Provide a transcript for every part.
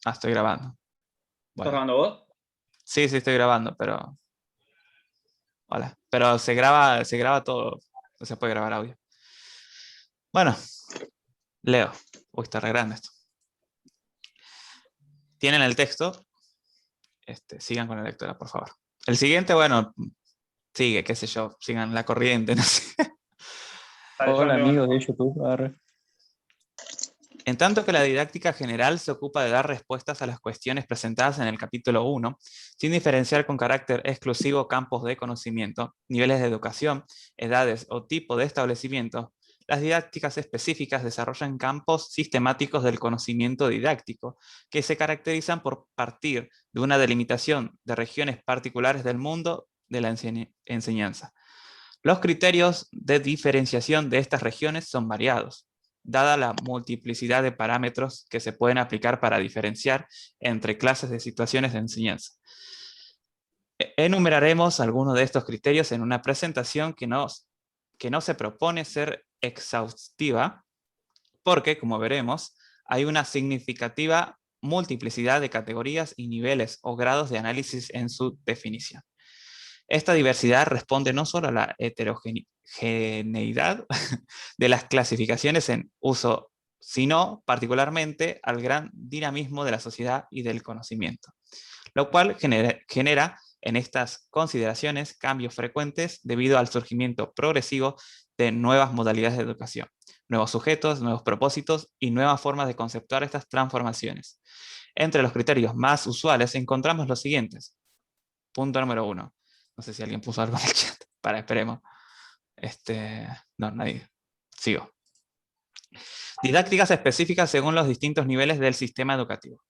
Ah, estoy grabando. ¿Estás Bueno. grabando vos? Sí, estoy grabando, pero... Hola. Pero se graba todo. No se puede grabar audio. Bueno, leo. Uy, está re grande esto. Tienen el texto. Sigan con la lectura, por favor. El siguiente, bueno, sigue, qué sé yo. Sigan la corriente, no sé. Dale, yo no Hola tengo amigos de nada. YouTube. Arre. En tanto que la didáctica general se ocupa de dar respuestas a las cuestiones presentadas en el capítulo 1, sin diferenciar con carácter exclusivo campos de conocimiento, niveles de educación, edades o tipo de establecimiento, las didácticas específicas desarrollan campos sistemáticos del conocimiento didáctico, que se caracterizan por partir de una delimitación de regiones particulares del mundo de la enseñanza. Los criterios de diferenciación de estas regiones son variados, dada la multiplicidad de parámetros que se pueden aplicar para diferenciar entre clases de situaciones de enseñanza. Enumeraremos algunos de estos criterios en una presentación que no se propone ser exhaustiva, porque, como veremos, hay una significativa multiplicidad de categorías y niveles o grados de análisis en su definición. Esta diversidad responde no solo a la heterogeneidad de las clasificaciones en uso, sino particularmente al gran dinamismo de la sociedad y del conocimiento, lo cual genera en estas consideraciones cambios frecuentes debido al surgimiento progresivo de nuevas modalidades de educación, nuevos sujetos, nuevos propósitos y nuevas formas de conceptuar estas transformaciones. Entre los criterios más usuales encontramos los siguientes. Punto número 1. No sé si alguien puso algo en el chat. Esperemos. No, nadie. Sigo. Didácticas específicas según los distintos niveles del sistema educativo.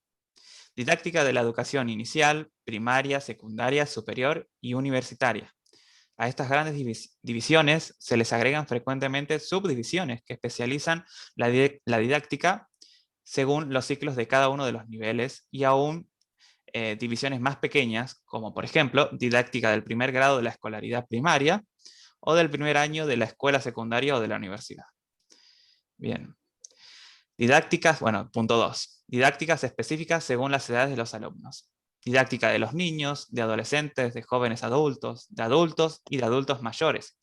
Didáctica de la educación inicial, primaria, secundaria, superior y universitaria. A estas grandes divisiones se les agregan frecuentemente subdivisiones que especializan la didáctica según los ciclos de cada uno de los niveles y aún divisiones más pequeñas, como por ejemplo, didáctica del primer grado de la escolaridad primaria o del primer año de la escuela secundaria o de la universidad. Bien. Didácticas, bueno, punto 2. Didácticas específicas según las edades de los alumnos. Didáctica de los niños, de adolescentes, de jóvenes adultos y de adultos mayores.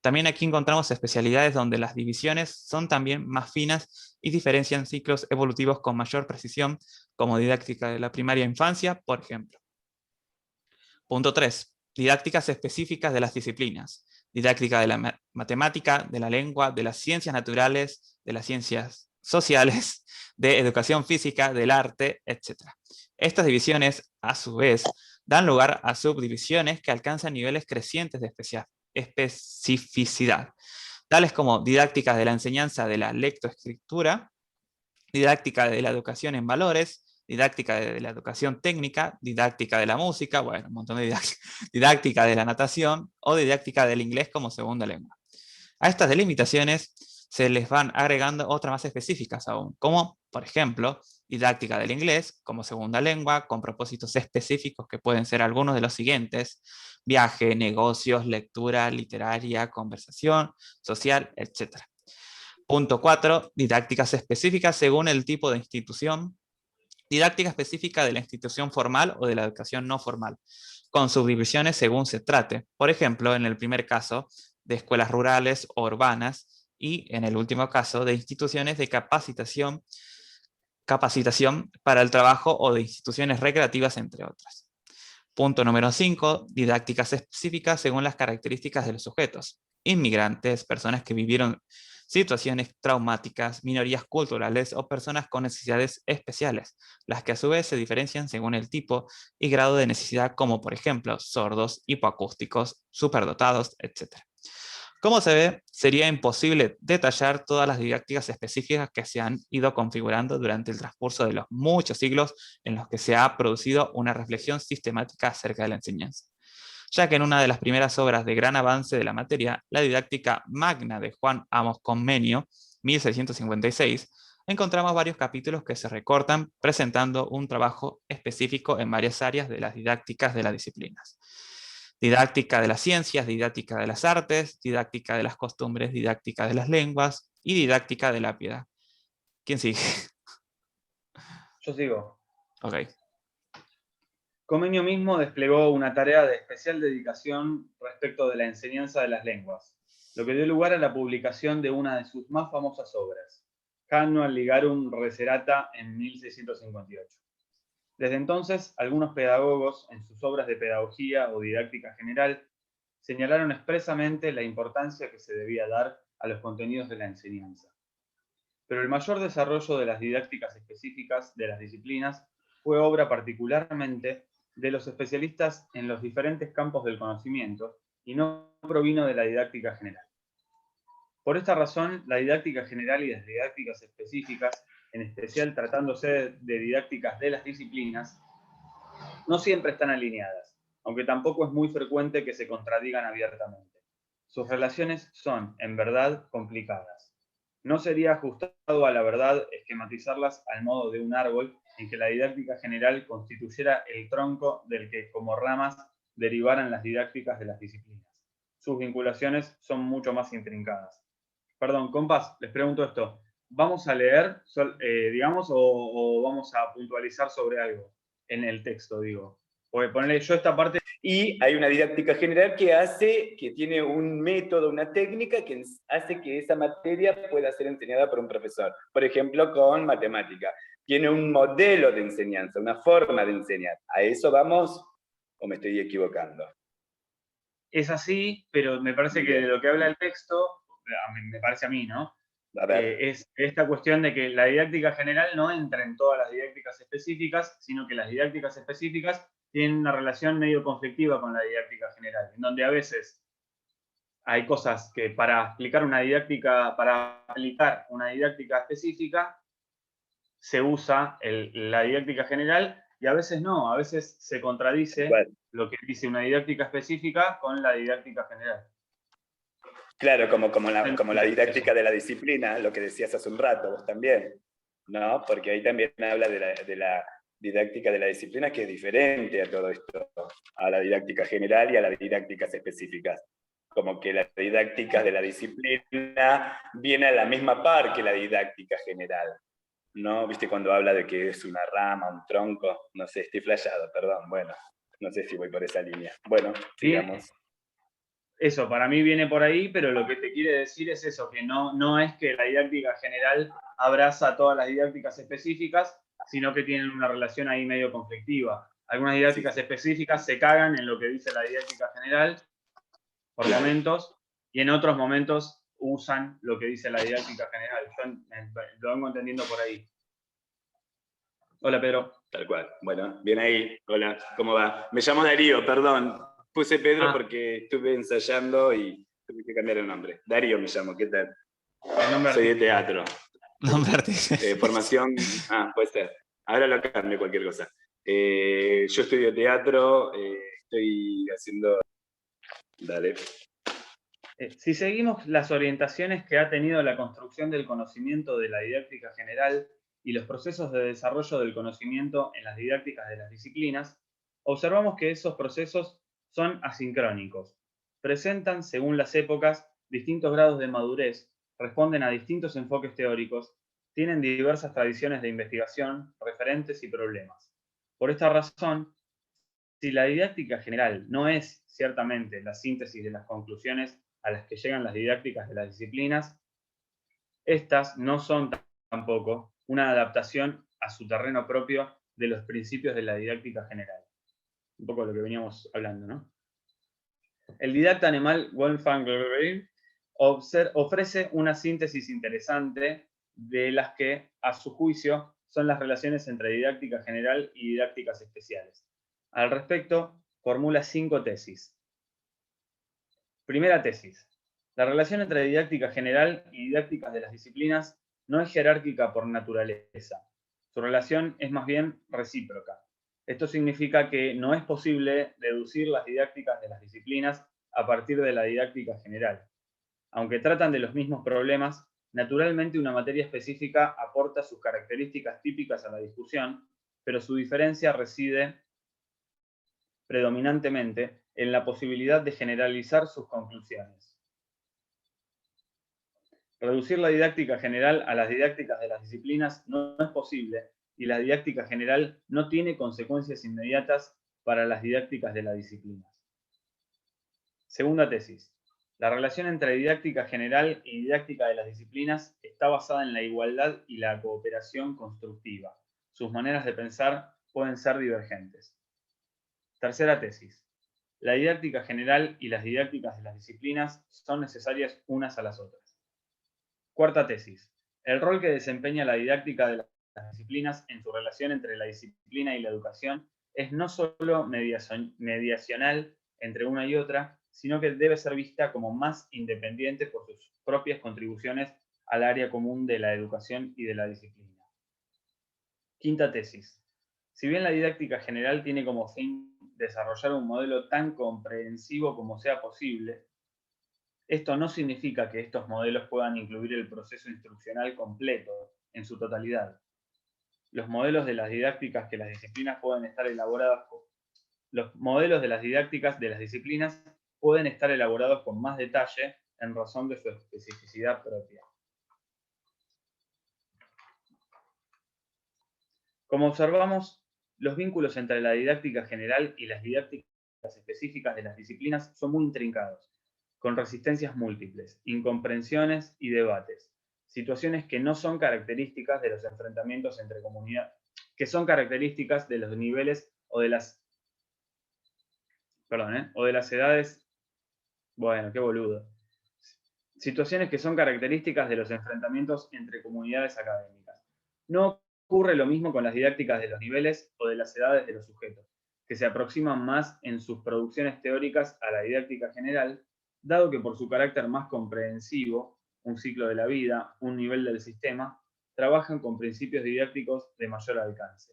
También aquí encontramos especialidades donde las divisiones son también más finas y diferencian ciclos evolutivos con mayor precisión, como didáctica de la primaria infancia, por ejemplo. Punto 3. Didácticas específicas de las disciplinas. Didáctica de la matemática, de la lengua, de las ciencias naturales, de las ciencias sociales, de educación física, del arte, etc. Estas divisiones, a su vez, dan lugar a subdivisiones que alcanzan niveles crecientes de especificidad, tales como didáctica de la enseñanza de la lectoescritura, didáctica de la educación en valores, didáctica de la educación técnica, didáctica de la música, bueno, un montón de didáctica de la natación o didáctica del inglés como segunda lengua. A estas delimitaciones se les van agregando otras más específicas aún, como, por ejemplo, didáctica del inglés como segunda lengua, con propósitos específicos que pueden ser algunos de los siguientes: viaje, negocios, lectura, literaria, conversación, social, etc. Punto 4. Didácticas específicas según el tipo de institución. Didáctica específica de la institución formal o de la educación no formal, con subdivisiones según se trate. Por ejemplo, en el primer caso, de escuelas rurales o urbanas, y en el último caso, de instituciones de capacitación para el trabajo o de instituciones recreativas, entre otras. Punto número 5. Didácticas específicas según las características de los sujetos. Inmigrantes, personas que vivieron situaciones traumáticas, minorías culturales o personas con necesidades especiales, las que a su vez se diferencian según el tipo y grado de necesidad, como por ejemplo sordos, hipoacústicos, superdotados, etc. Como se ve, sería imposible detallar todas las didácticas específicas que se han ido configurando durante el transcurso de los muchos siglos en los que se ha producido una reflexión sistemática acerca de la enseñanza, ya que en una de las primeras obras de gran avance de la materia, la didáctica magna de Juan Amos Commenio, 1656, encontramos varios capítulos que se recortan presentando un trabajo específico en varias áreas de las didácticas de las disciplinas. Didáctica de las ciencias, didáctica de las artes, didáctica de las costumbres, didáctica de las lenguas y didáctica de la piedad. ¿Quién sigue? Yo sigo. Ok. Comenio mismo desplegó una tarea de especial dedicación respecto de la enseñanza de las lenguas, lo que dio lugar a la publicación de una de sus más famosas obras, Cannual Ligarum Reserata, en 1658. Desde entonces, algunos pedagogos, en sus obras de pedagogía o didáctica general, señalaron expresamente la importancia que se debía dar a los contenidos de la enseñanza. Pero el mayor desarrollo de las didácticas específicas de las disciplinas fue obra particularmente de los especialistas en los diferentes campos del conocimiento y no provino de la didáctica general. Por esta razón, la didáctica general y las didácticas específicas, en especial tratándose de didácticas de las disciplinas, no siempre están alineadas, aunque tampoco es muy frecuente que se contradigan abiertamente. Sus relaciones son, en verdad, complicadas. No sería ajustado a la verdad esquematizarlas al modo de un árbol en que la didáctica general constituyera el tronco del que, como ramas, derivaran las didácticas de las disciplinas. Sus vinculaciones son mucho más intrincadas. Perdón, compás, les pregunto esto. ¿Vamos a leer, digamos, o vamos a puntualizar sobre algo en el texto, digo? Porque ponerle yo esta parte. Y hay una didáctica general que tiene un método, una técnica que hace que esa materia pueda ser enseñada por un profesor. Por ejemplo, con matemática. Tiene un modelo de enseñanza, una forma de enseñar. ¿A eso vamos o me estoy equivocando? Es así, pero me parece que de lo que habla el texto, me parece a mí, ¿no? A ver. Es esta cuestión de que la didáctica general no entra en todas las didácticas específicas, sino que las didácticas específicas tienen una relación medio conflictiva con la didáctica general, en donde a veces hay cosas que para aplicar una didáctica específica se usa la didáctica general y a veces no, a veces se contradice lo que dice una didáctica específica con la didáctica general. Claro, como la didáctica de la disciplina, lo que decías hace un rato, vos también, ¿no? Porque ahí también habla de la didáctica de la disciplina, que es diferente a todo esto, a la didáctica general y a las didácticas específicas. Como que la didáctica de la disciplina viene a la misma par que la didáctica general, ¿no? ¿Viste cuando habla de que es una rama, un tronco? No sé, estoy flasheado, perdón, bueno, no sé si voy por esa línea. Bueno, sigamos. Eso, para mí viene por ahí, pero lo que te quiere decir es eso, que no es que la didáctica general abraza todas las didácticas específicas, sino que tienen una relación ahí medio conflictiva. Algunas didácticas específicas se cagan en lo que dice la didáctica general, por momentos, y en otros momentos usan lo que dice la didáctica general. Yo lo vengo entendiendo por ahí. Hola, Pedro. Tal cual. Bueno, bien ahí. Hola, ¿cómo va? Me llamo Darío, perdón. Puse Pedro porque estuve ensayando y tuve que cambiar el nombre. Darío me llamo, ¿qué tal? Soy de teatro. Nombre artístico. Formación, puede ser. Ahora lo cambio cualquier cosa. Yo estudio teatro, estoy haciendo... Dale. Si seguimos las orientaciones que ha tenido la construcción del conocimiento de la didáctica general y los procesos de desarrollo del conocimiento en las didácticas de las disciplinas, observamos que esos procesos son asincrónicos. Presentan, según las épocas, distintos grados de madurez, responden a distintos enfoques teóricos, tienen diversas tradiciones de investigación, referentes y problemas. Por esta razón, si la didáctica general no es ciertamente la síntesis de las conclusiones a las que llegan las didácticas de las disciplinas, estas no son tampoco una adaptación a su terreno propio de los principios de la didáctica general. Un poco lo que veníamos hablando, ¿no? El didacta alemán Wolfgang Goethe ofrece una síntesis interesante de las que, a su juicio, son las relaciones entre didáctica general y didácticas especiales. Al respecto, formula 5 tesis. Primera tesis. La relación entre didáctica general y didácticas de las disciplinas no es jerárquica por naturaleza. Su relación es más bien recíproca. Esto significa que no es posible deducir las didácticas de las disciplinas a partir de la didáctica general. Aunque tratan de los mismos problemas, naturalmente una materia específica aporta sus características típicas a la discusión, pero su diferencia reside predominantemente en la posibilidad de generalizar sus conclusiones. Reducir la didáctica general a las didácticas de las disciplinas no es posible, y la didáctica general no tiene consecuencias inmediatas para las didácticas de las disciplinas. Segunda tesis. La relación entre didáctica general y didáctica de las disciplinas está basada en la igualdad y la cooperación constructiva. Sus maneras de pensar pueden ser divergentes. Tercera tesis. La didáctica general y las didácticas de las disciplinas son necesarias unas a las otras. Cuarta tesis. El rol que desempeña la didáctica de las disciplinas en su relación entre la disciplina y la educación es no solo mediacional entre una y otra, sino que debe ser vista como más independiente por sus propias contribuciones al área común de la educación y de la disciplina. Quinta tesis. Si bien la didáctica general tiene como fin desarrollar un modelo tan comprensivo como sea posible, esto no significa que estos modelos puedan incluir el proceso instruccional completo, en su totalidad. Los modelos de las didácticas que las disciplinas pueden estar elaboradas con, los modelos de las didácticas de las disciplinas pueden estar elaborados con más detalle en razón de su especificidad propia. Como observamos, los vínculos entre la didáctica general y las didácticas específicas de las disciplinas son muy intrincados, con resistencias múltiples, incomprensiones y debates, situaciones que no son características de los enfrentamientos entre comunidades, que son características de los niveles o de las edades, bueno, qué boludo. Situaciones que son características de los enfrentamientos entre comunidades académicas. No ocurre lo mismo con las didácticas de los niveles o de las edades de los sujetos, que se aproximan más en sus producciones teóricas a la didáctica general, dado que por su carácter más comprensivo, un ciclo de la vida, un nivel del sistema, trabajan con principios didácticos de mayor alcance.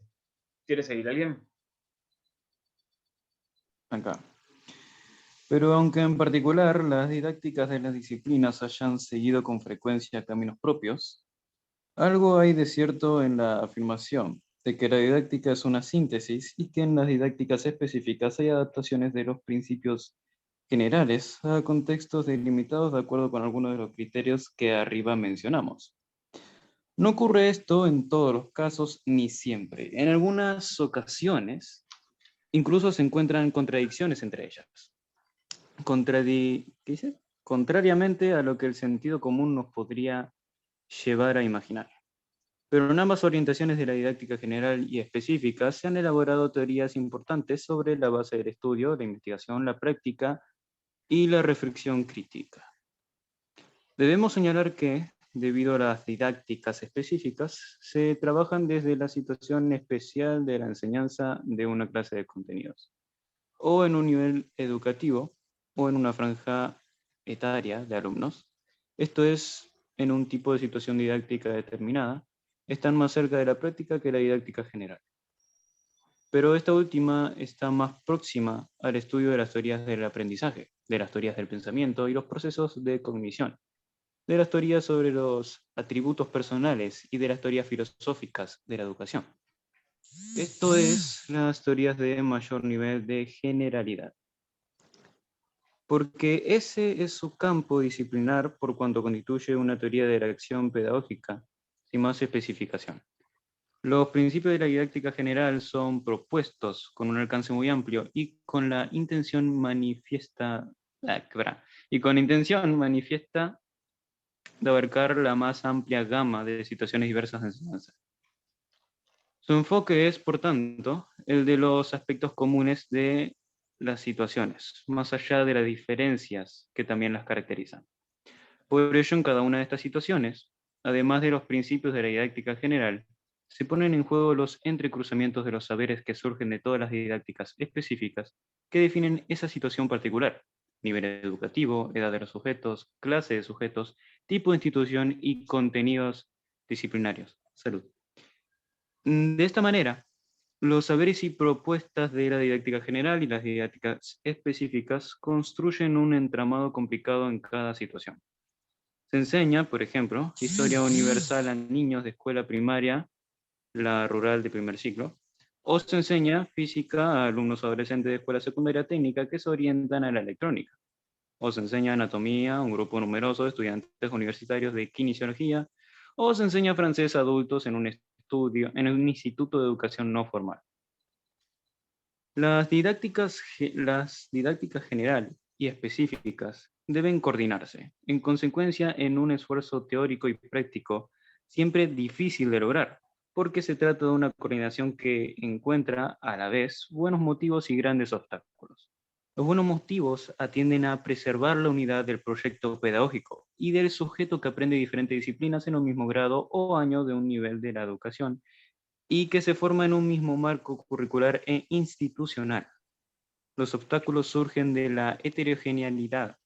¿Quiere seguir alguien? Acá. Pero aunque en particular las didácticas de las disciplinas hayan seguido con frecuencia caminos propios, algo hay de cierto en la afirmación de que la didáctica es una síntesis y que en las didácticas específicas hay adaptaciones de los principios generales a contextos delimitados de acuerdo con algunos de los criterios que arriba mencionamos. No ocurre esto en todos los casos ni siempre. En algunas ocasiones, incluso se encuentran contradicciones entre ellas. ¿Qué dice? Contrariamente a lo que el sentido común nos podría llevar a imaginar. Pero en ambas orientaciones de la didáctica general y específica se han elaborado teorías importantes sobre la base del estudio, la investigación, la práctica y la reflexión crítica. Debemos señalar que, debido a las didácticas específicas, se trabajan desde la situación especial de la enseñanza de una clase de contenidos, o en un nivel educativo, o en una franja etaria de alumnos, esto es, en un tipo de situación didáctica determinada, están más cerca de la práctica que la didáctica general. Pero esta última está más próxima al estudio de las teorías del aprendizaje, de las teorías del pensamiento y los procesos de cognición, de las teorías sobre los atributos personales y de las teorías filosóficas de la educación. Esto es, las teorías de mayor nivel de generalidad. Porque ese es su campo disciplinar por cuanto constituye una teoría de la acción pedagógica, sin más especificación. Los principios de la didáctica general son propuestos con un alcance muy amplio y con la intención manifiesta de abarcar la más amplia gama de situaciones diversas de enseñanza. Su enfoque es, por tanto, el de los aspectos comunes de las situaciones, más allá de las diferencias que también las caracterizan. Por ello, en cada una de estas situaciones, además de los principios de la didáctica general, se ponen en juego los entrecruzamientos de los saberes que surgen de todas las didácticas específicas que definen esa situación particular: nivel educativo, edad de los sujetos, clase de sujetos, tipo de institución y contenidos disciplinarios. Salud. De esta manera, los saberes y propuestas de la didáctica general y las didácticas específicas construyen un entramado complicado en cada situación. Se enseña, por ejemplo, historia universal a niños de escuela primaria, la rural de primer ciclo, o se enseña física a alumnos adolescentes de escuela secundaria técnica que se orientan a la electrónica, o se enseña anatomía a un grupo numeroso de estudiantes universitarios de kinesiología, o se enseña francés a adultos en un estudio, en un instituto de educación no formal. Las didácticas general y específicas deben coordinarse. En consecuencia, en un esfuerzo teórico y práctico, siempre difícil de lograr, porque se trata de una coordinación que encuentra a la vez buenos motivos y grandes obstáculos. Los buenos motivos atienden a preservar la unidad del proyecto pedagógico y del sujeto que aprende diferentes disciplinas en un mismo grado o año de un nivel de la educación y que se forma en un mismo marco curricular e institucional. Los obstáculos surgen de la heterogeneidad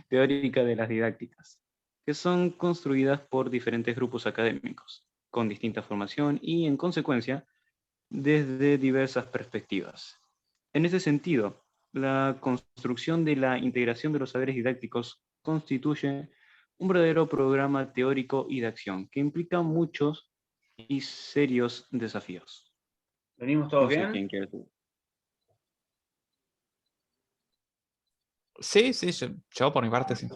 teórica de las didácticas, que son construidas por diferentes grupos académicos, con distinta formación y, en consecuencia, desde diversas perspectivas. En ese sentido, la construcción de la integración de los saberes didácticos constituye un verdadero programa teórico y de acción que implica muchos y serios desafíos. ¿Venimos todos No sé bien? quién quiere tú. Sí, yo por mi parte sí.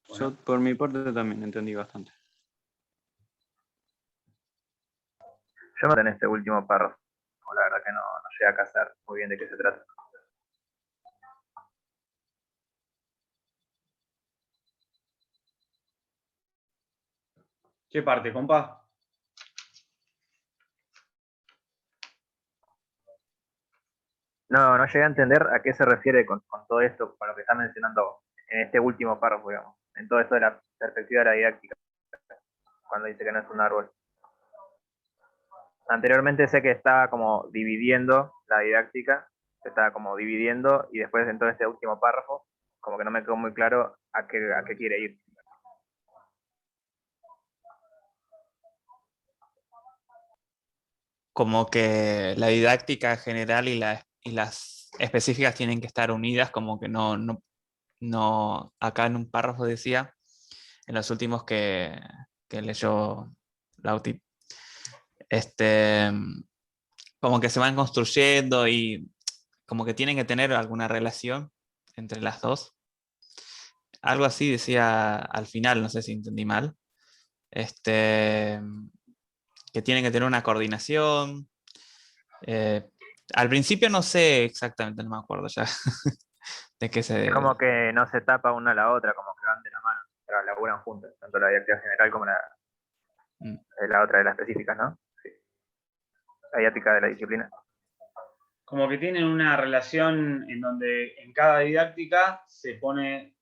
Bueno. Yo, por mi parte, también entendí bastante. Yo no en este último párrafo. La verdad que no llegué a cazar muy bien de qué se trata. ¿Qué parte, compa? No llegué a entender a qué se refiere con todo esto, con lo que está mencionando en este último párrafo, digamos. En todo esto de la perspectiva de la didáctica, cuando dice que no es un árbol. Anteriormente sé que estaba como dividiendo la didáctica, se estaba como dividiendo, y después en todo este último párrafo, como que no me quedó muy claro a qué quiere ir. Como que la didáctica general y las específicas tienen que estar unidas, como que no, acá en un párrafo decía, en los últimos que leyó Lauti, como que se van construyendo y como que tienen que tener alguna relación entre las dos. Algo así decía al final, no sé si entendí mal, que tienen que tener una coordinación. Al principio no sé exactamente, no me acuerdo ya de qué se... Es como que no se tapa una a la otra, como que van de la mano, pero laburan juntas, tanto la didáctica general como la otra de las específicas, ¿no? Sí. La didáctica de la disciplina. Como que tienen una relación en donde en cada didáctica se ponen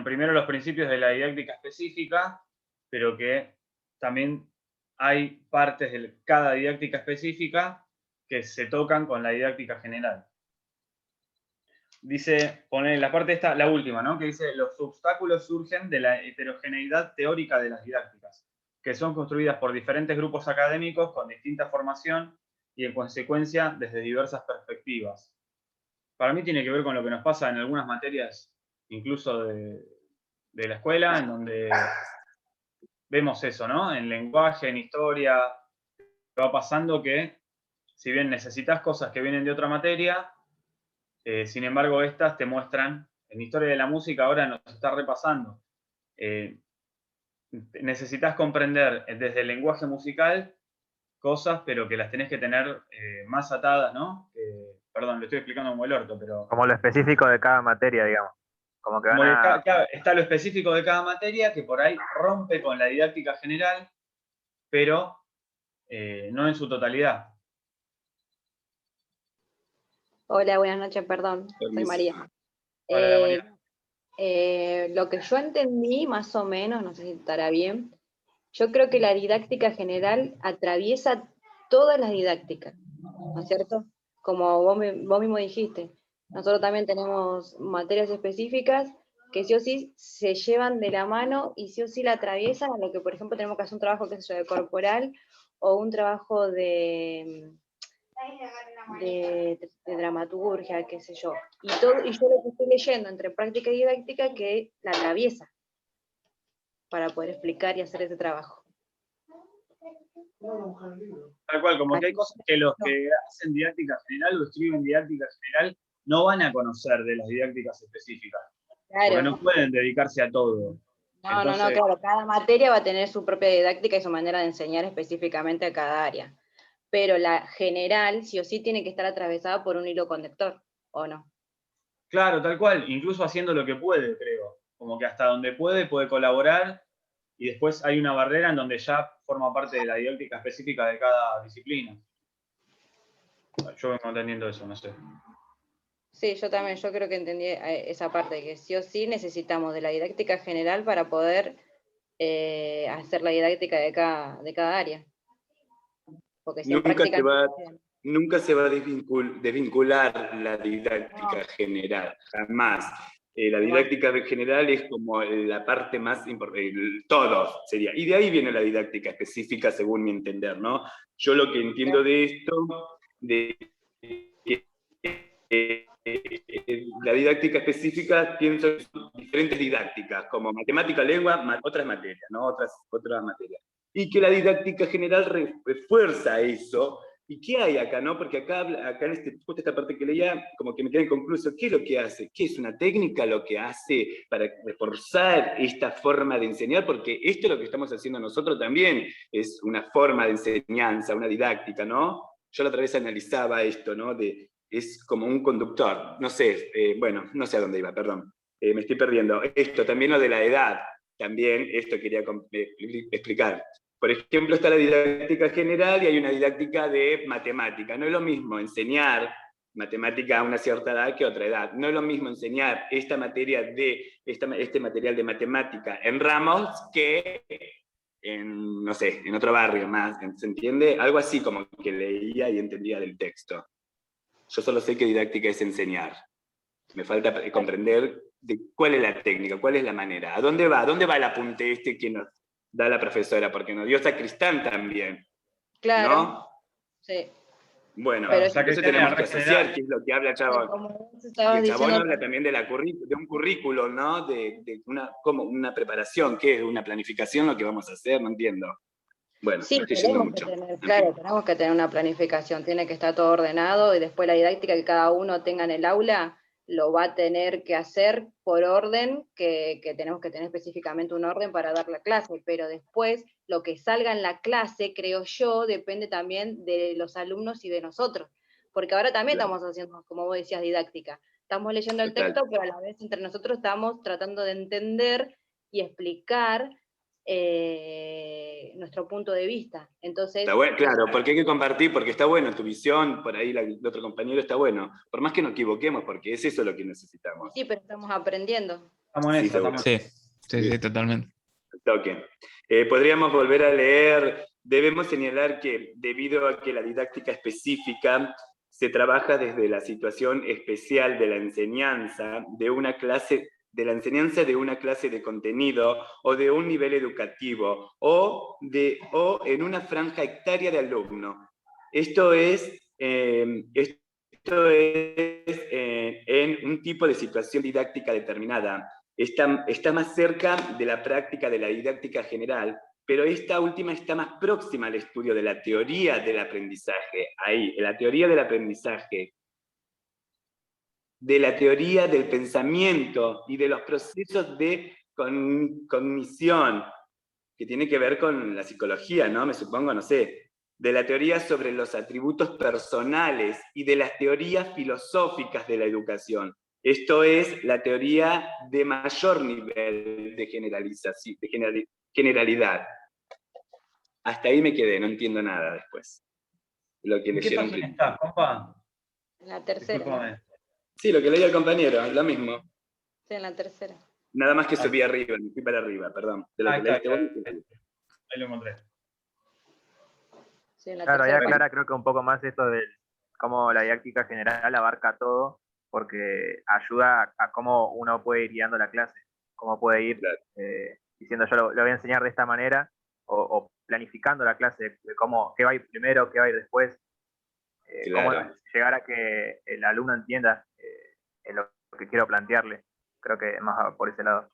primero los principios de la didáctica específica, pero que también hay partes de cada didáctica específica que se tocan con la didáctica general. Dice, pone la parte esta, la última, ¿no? Que dice, los obstáculos surgen de la heterogeneidad teórica de las didácticas, que son construidas por diferentes grupos académicos con distinta formación y en consecuencia desde diversas perspectivas. Para mí tiene que ver con lo que nos pasa en algunas materias, incluso de la escuela, en donde vemos eso, ¿no? En lenguaje, en historia, va pasando que si bien necesitas cosas que vienen de otra materia, sin embargo estas te muestran, en historia de la música ahora nos está repasando, necesitas comprender desde el lenguaje musical cosas, pero que las tenés que tener más atadas, ¿no? Perdón, lo estoy explicando como el orto, pero... Como lo específico de cada materia, digamos. Como que van a... está lo específico de cada materia, que por ahí rompe con la didáctica general, pero no en su totalidad.– Hola, buenas noches, perdón, soy María. Hola, María. Lo que yo entendí, más o menos, no sé si estará bien, yo creo que la didáctica general atraviesa todas las didácticas, ¿no es cierto? Como vos mismo dijiste, nosotros también tenemos materias específicas que sí o sí se llevan de la mano y sí o sí la atraviesan, a lo que por ejemplo tenemos que hacer un trabajo, qué sé yo, de corporal o un trabajo de dramaturgia, qué sé yo. Y yo lo que estoy leyendo entre práctica y didáctica que la atraviesa para poder explicar y hacer ese trabajo. Tal cual, como que hay cosas que los que hacen didáctica general o escriben didáctica general no van a conocer de las didácticas específicas. Claro. Porque no pueden dedicarse a todo. No, Entonces, claro, cada materia va a tener su propia didáctica y su manera de enseñar específicamente a cada área. Pero la general, sí o sí, tiene que estar atravesada por un hilo conductor, ¿o no? claro, tal cual, incluso haciendo lo que puede, creo. Como que hasta donde puede colaborar, y después hay una barrera en donde ya forma parte de la didáctica específica de cada disciplina. Yo vengo entendiendo eso, no sé. Sí, yo también, yo creo que entendí esa parte, que sí o sí necesitamos de la didáctica general para poder hacer la didáctica de cada área. Porque si en Nunca se práctica... va, nunca se va a desvincular la didáctica general, jamás. La didáctica general es como la parte más importante, todo sería. Y de ahí viene la didáctica específica, según mi entender, ¿no? Yo lo que entiendo de esto, de que la didáctica específica, pienso que son diferentes didácticas, como matemática, lengua, otras materias, ¿no? Otras materias. Y que la didáctica general refuerza eso. ¿Y qué hay acá, no? Porque acá en justo esta parte que leía, como que me queda inconcluso, ¿qué es lo que hace? ¿Qué es una técnica lo que hace para reforzar esta forma de enseñar? Porque esto es lo que estamos haciendo nosotros también, es una forma de enseñanza, una didáctica, ¿no? Yo la otra vez analizaba esto, ¿no? Es como un conductor, no sé, bueno, no sé a dónde iba, perdón, me estoy perdiendo. Esto, también lo de la edad, también esto quería explicar. Por ejemplo, está la didáctica general y hay una didáctica de matemática. No es lo mismo enseñar matemática a una cierta edad que a otra edad. No es lo mismo enseñar esta materia este material de matemática en Ramos que en, no sé, en otro barrio más. ¿Se entiende? Algo así como que leía y entendía del texto. Yo solo sé que didáctica es enseñar. Me falta comprender de cuál es la técnica, cuál es la manera. ¿A dónde va? ¿A dónde va el apunte este que nos da la profesora? Porque nos dio Sacristán también, Claro, ¿no? sí. Bueno, Pero entonces Sacristán era tenemos que re asociar general. qué es lo que habla Chabón. como vos Y estabas el Chabón diciendo, habla también de un currículo, ¿no? Como una preparación, ¿qué es? ¿Una planificación lo que vamos a hacer? No entiendo. Bueno, sí, me estoy yendo tenemos que mucho. tener, En claro, fin. tenemos que tener una planificación, tiene que estar todo ordenado y después la didáctica que cada uno tenga en el aula lo va a tener que hacer por orden, que tenemos que tener específicamente un orden para dar la clase, pero después lo que salga en la clase, creo yo, depende también de los alumnos y de nosotros, porque ahora también Claro. estamos haciendo, como vos decías, didáctica. Estamos leyendo el Total. texto, pero a la vez entre nosotros estamos tratando de entender y explicar nuestro punto de vista. Está Entonces, bueno, claro, porque hay que compartir, porque está bueno tu visión, por ahí el otro compañero está bueno. Por más que nos equivoquemos, porque es eso lo que necesitamos. sí, pero estamos aprendiendo. Estamos en Sí, esa, seguro. Sí, sí, totalmente. Toque. Podríamos volver a leer, debemos señalar que debido a que la didáctica específica se trabaja desde la situación especial de la enseñanza de una clase, de la enseñanza de una clase de contenido o de un nivel educativo o en una franja hectárea de alumnos. Esto es en un tipo de situación didáctica determinada. Está más cerca de la práctica de la didáctica general, pero esta última está más próxima al estudio de la teoría del aprendizaje. Ahí, la teoría del aprendizaje, de la teoría del pensamiento y de los procesos de cognición, que tiene que ver con la psicología, ¿no? Me supongo, no sé, de la teoría sobre los atributos personales y de las teorías filosóficas de la educación. Esto es la teoría de mayor nivel de generalización, de generalidad. Hasta ahí me quedé, no entiendo nada después. Lo que ¿En qué leyeron página primero. estás, compa? En la tercera, ¿no? Discúlpame. Sí, lo que leía el compañero, lo mismo. Sí, en la tercera. Nada más que Ah, subí arriba, me fui para arriba, perdón. De lo ahí que está, leíste vos. ahí lo encontré. Sí, en la Claro, ahí tercera. aclara creo que un poco más esto de cómo la didáctica general abarca todo, porque ayuda a cómo uno puede ir guiando la clase, cómo puede ir Claro. diciendo yo lo voy a enseñar de esta manera, o planificando la clase, de cómo, qué va a ir primero, qué va a ir después, cómo Claro. llegar a que el alumno entienda en lo que quiero plantearle. Creo que más va por ese lado.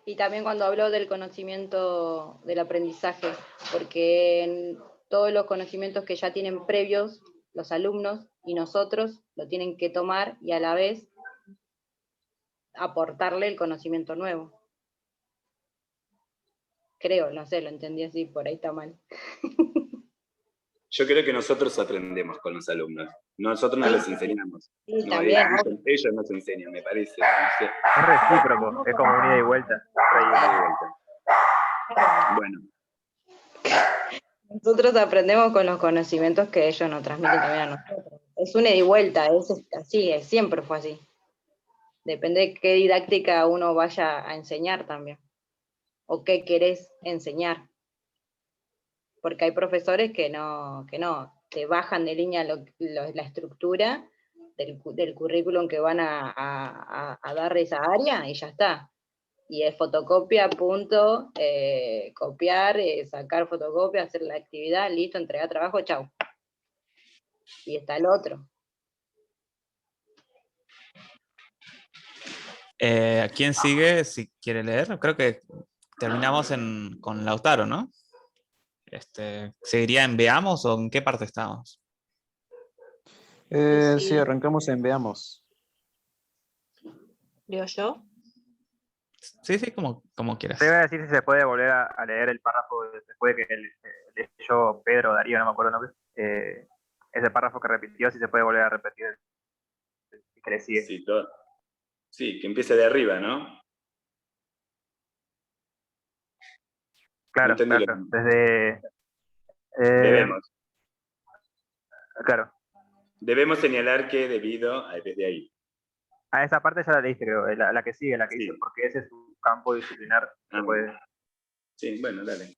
Y también cuando hablo del conocimiento del aprendizaje, porque en todos los conocimientos que ya tienen previos los alumnos y nosotros lo tienen que tomar y a la vez aportarle el conocimiento nuevo. Creo, no sé, lo entendí así, por ahí está mal. Yo creo que nosotros aprendemos con los alumnos. Nosotros no les enseñamos. Sí, No, también, ellos nos enseñan, me parece. No sé. Es recíproco, es como un ida y vuelta. Bueno, nosotros aprendemos con los conocimientos que ellos nos transmiten también a nosotros. Es una ida y vuelta, es así, siempre fue así. Depende de qué didáctica uno vaya a enseñar también, o qué querés enseñar. Porque hay profesores que no, te bajan de línea la estructura del currículum que van a dar esa área y ya está. Y es fotocopia, punto, copiar, sacar fotocopia, hacer la actividad, listo, entregar trabajo, chau. Y está el otro. ¿Quién sigue si quiere leer? Creo que terminamos con Lautaro, ¿no? ¿Seguiría en Veamos o en qué parte estamos? Sí, arrancamos en Veamos. ¿Leo yo? Sí, como quieras. Te iba a decir si se puede volver a leer el párrafo después de que leyó Pedro o Darío, no me acuerdo el nombre. Ese párrafo que repitió, si se puede volver a repetir. Que le sigue. sí, sí, que empiece de arriba, ¿no? Claro, No entendí claro. Desde. Debemos. Claro. Debemos señalar que debido desde ahí. A esa parte ya la leíste, creo. La que sigue, la que Sí. dice, porque ese es su campo disciplinar. Se puede. Sí, bueno, dale.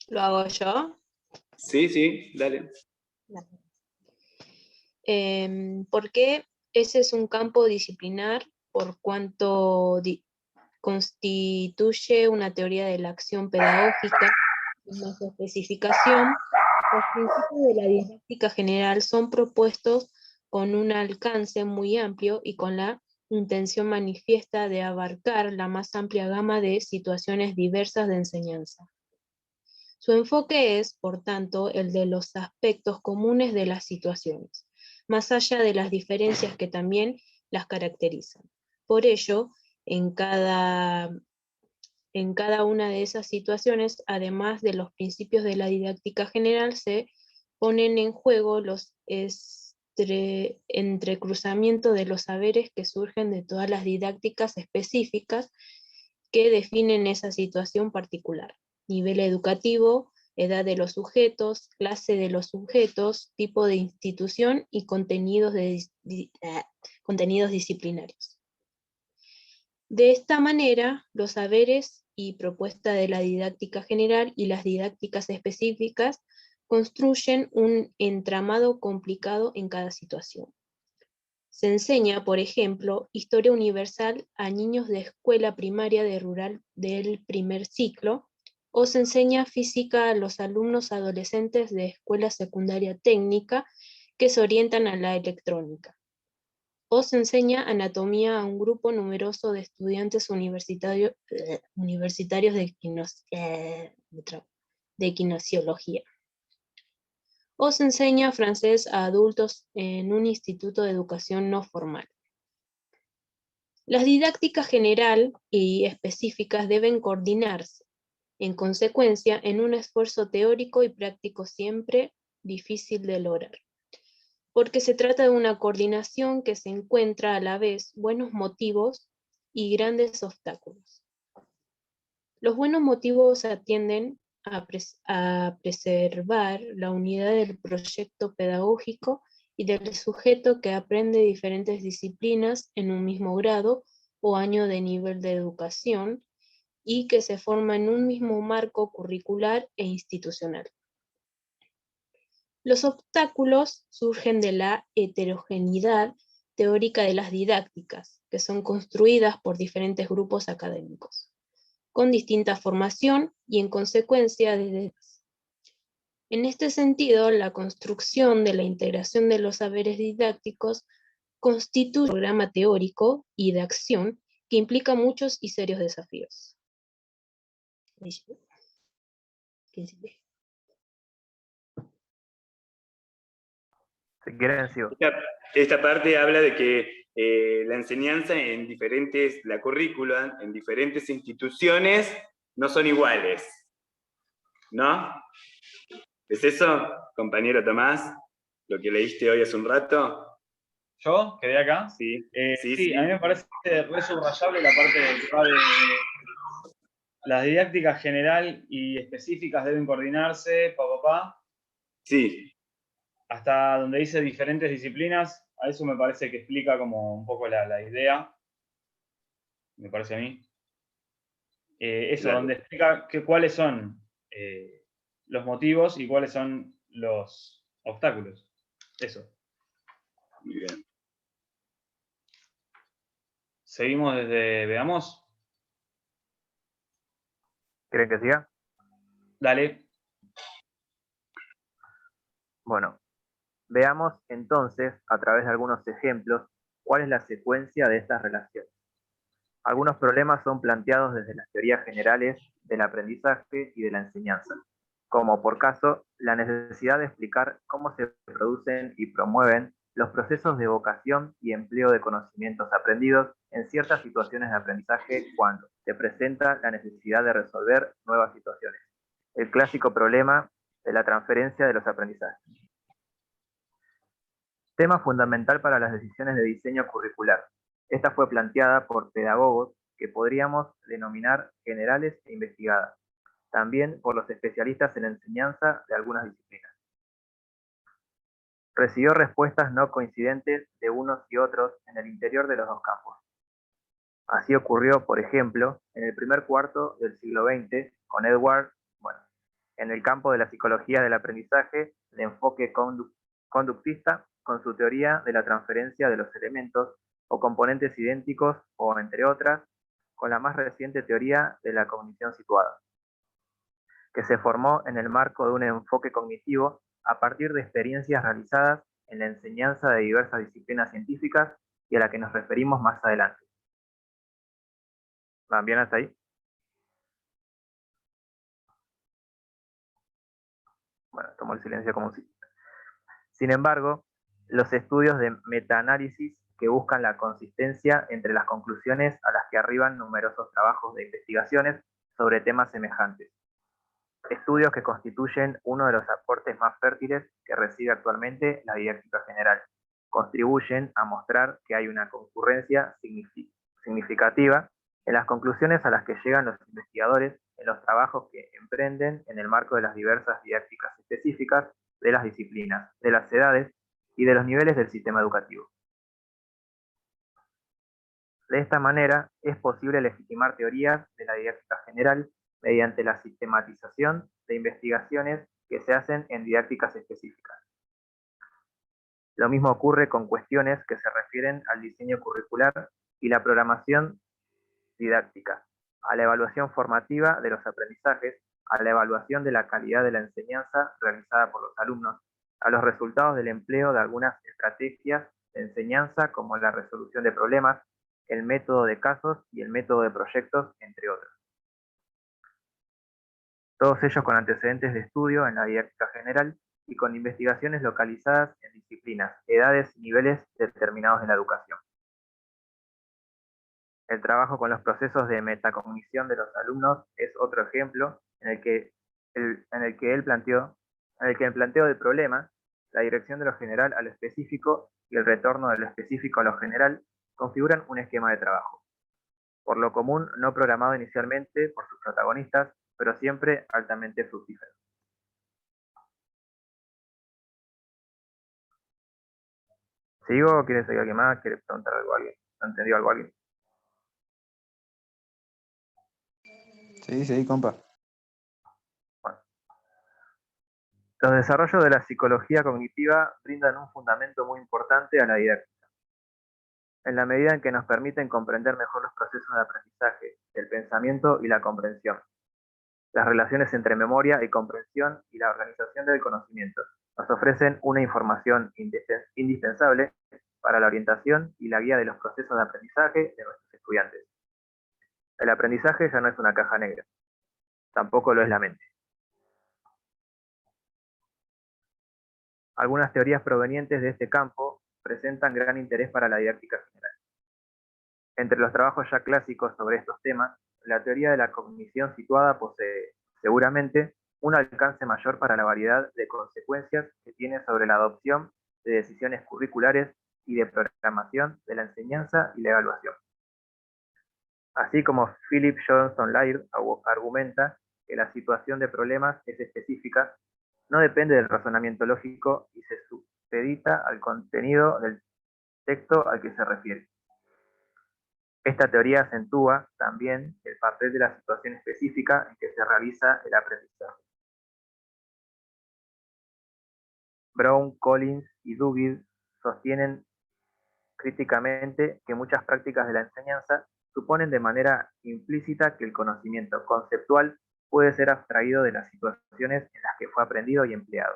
¿Lo hago yo? Sí, dale. ¿Por qué ese es un campo disciplinar? Por cuanto constituye una teoría de la acción pedagógica. En más especificación, los principios de la didáctica general son propuestos con un alcance muy amplio y con la intención manifiesta de abarcar la más amplia gama de situaciones diversas de enseñanza. Su enfoque es, por tanto, el de los aspectos comunes de las situaciones, más allá de las diferencias que también las caracterizan. Por ello, en cada una de esas situaciones, además de los principios de la didáctica general, se ponen en juego los entrecruzamientos de los saberes que surgen de todas las didácticas específicas que definen esa situación particular. Nivel educativo, edad de los sujetos, clase de los sujetos, tipo de institución y contenidos disciplinarios. De esta manera, los saberes y propuesta de la didáctica general y las didácticas específicas construyen un entramado complicado en cada situación. Se enseña, por ejemplo, historia universal a niños de escuela primaria de rural del primer ciclo, o se enseña física a los alumnos adolescentes de escuela secundaria técnica que se orientan a la electrónica. O se enseña anatomía a un grupo numeroso de estudiantes universitarios de kinesiología. O se enseña francés a adultos en un instituto de educación no formal. Las didácticas general y específicas deben coordinarse, en consecuencia, en un esfuerzo teórico y práctico siempre difícil de lograr, porque se trata de una coordinación que se encuentra a la vez buenos motivos y grandes obstáculos. Los buenos motivos atienden a preservar la unidad del proyecto pedagógico y del sujeto que aprende diferentes disciplinas en un mismo grado o año de nivel de educación y que se forma en un mismo marco curricular e institucional. Los obstáculos surgen de la heterogeneidad teórica de las didácticas, que son construidas por diferentes grupos académicos, con distinta formación y en consecuencia de... En este sentido, la construcción de la integración de los saberes didácticos constituye un programa teórico y de acción que implica muchos y serios desafíos. Si quieren, sigo. Esta parte habla de que la enseñanza la currícula en diferentes instituciones no son iguales, ¿no? ¿Es eso, compañero Tomás? ¿Lo que leíste hoy hace un rato? ¿Yo? ¿Quedé acá? Sí, Sí, a mí me parece re subrayable la parte que va de las didácticas general y específicas deben coordinarse, Sí, hasta donde dice diferentes disciplinas, a eso me parece que explica como un poco la idea, me parece a mí. Eso, claro. donde explica cuáles son los motivos y cuáles son los obstáculos. Eso. Muy bien. Seguimos desde, veamos. ¿Quieren que siga? Dale. Bueno, veamos entonces, a través de algunos ejemplos, cuál es la secuencia de estas relaciones. Algunos problemas son planteados desde las teorías generales del aprendizaje y de la enseñanza, como por caso la necesidad de explicar cómo se producen y promueven los procesos de evocación y empleo de conocimientos aprendidos en ciertas situaciones de aprendizaje cuando se presenta la necesidad de resolver nuevas situaciones. El clásico problema de la transferencia de los aprendizajes. Tema fundamental para las decisiones de diseño curricular. Esta fue planteada por pedagogos que podríamos denominar generales e investigadas, también por los especialistas en la enseñanza de algunas disciplinas. Recibió respuestas no coincidentes de unos y otros en el interior de los dos campos. Así ocurrió, por ejemplo, en el primer cuarto del siglo XX con Edward, en el campo de la psicología del aprendizaje, de enfoque conductista, con su teoría de la transferencia de los elementos o componentes idénticos o, entre otras, con la más reciente teoría de la cognición situada, que se formó en el marco de un enfoque cognitivo a partir de experiencias realizadas en la enseñanza de diversas disciplinas científicas y a la que nos referimos más adelante. ¿Van bien hasta ahí? Bueno, tomo el silencio como si. Sin embargo, los estudios de metaanálisis que buscan la consistencia entre las conclusiones a las que arriban numerosos trabajos de investigaciones sobre temas semejantes. Estudios que constituyen uno de los aportes más fértiles que recibe actualmente la didáctica general. Contribuyen a mostrar que hay una concurrencia significativa en las conclusiones a las que llegan los investigadores en los trabajos que emprenden en el marco de las diversas didácticas específicas de las disciplinas, de las edades y de los niveles del sistema educativo. De esta manera, es posible legitimar teorías de la didáctica general mediante la sistematización de investigaciones que se hacen en didácticas específicas. Lo mismo ocurre con cuestiones que se refieren al diseño curricular y la programación didáctica, a la evaluación formativa de los aprendizajes, a la evaluación de la calidad de la enseñanza realizada por los alumnos, a los resultados del empleo de algunas estrategias de enseñanza como la resolución de problemas, el método de casos y el método de proyectos, entre otros. Todos ellos con antecedentes de estudio en la didáctica general y con investigaciones localizadas en disciplinas, edades y niveles determinados de la educación. El trabajo con los procesos de metacognición de los alumnos es otro ejemplo en el que el planteo del problema, la dirección de lo general a lo específico y el retorno de lo específico a lo general configuran un esquema de trabajo, por lo común no programado inicialmente por sus protagonistas, pero siempre altamente fructífero. ¿Sigo o quiere seguir alguien más? ¿Quiere preguntar algo a alguien? ¿No entendió algo a alguien? Sí, compa. Bueno. Los desarrollos de la psicología cognitiva brindan un fundamento muy importante a la didáctica, en la medida en que nos permiten comprender mejor los procesos de aprendizaje, el pensamiento y la comprensión, las relaciones entre memoria y comprensión y la organización del conocimiento. Nos ofrecen una información indispensable para la orientación y la guía de los procesos de aprendizaje de nuestros estudiantes. El aprendizaje ya no es una caja negra, tampoco lo es la mente. Algunas teorías provenientes de este campo presentan gran interés para la didáctica general. Entre los trabajos ya clásicos sobre estos temas, la teoría de la cognición situada posee, seguramente, un alcance mayor para la variedad de consecuencias que tiene sobre la adopción de decisiones curriculares y de programación de la enseñanza y la evaluación. Así como Philip Johnson Laird argumenta que la situación de problemas es específica, no depende del razonamiento lógico y se supedita al contenido del texto al que se refiere. Esta teoría acentúa también el papel de la situación específica en que se realiza el aprendizaje. Brown, Collins y Duguid sostienen críticamente que muchas prácticas de la enseñanza suponen de manera implícita que el conocimiento conceptual puede ser abstraído de las situaciones en las que fue aprendido y empleado.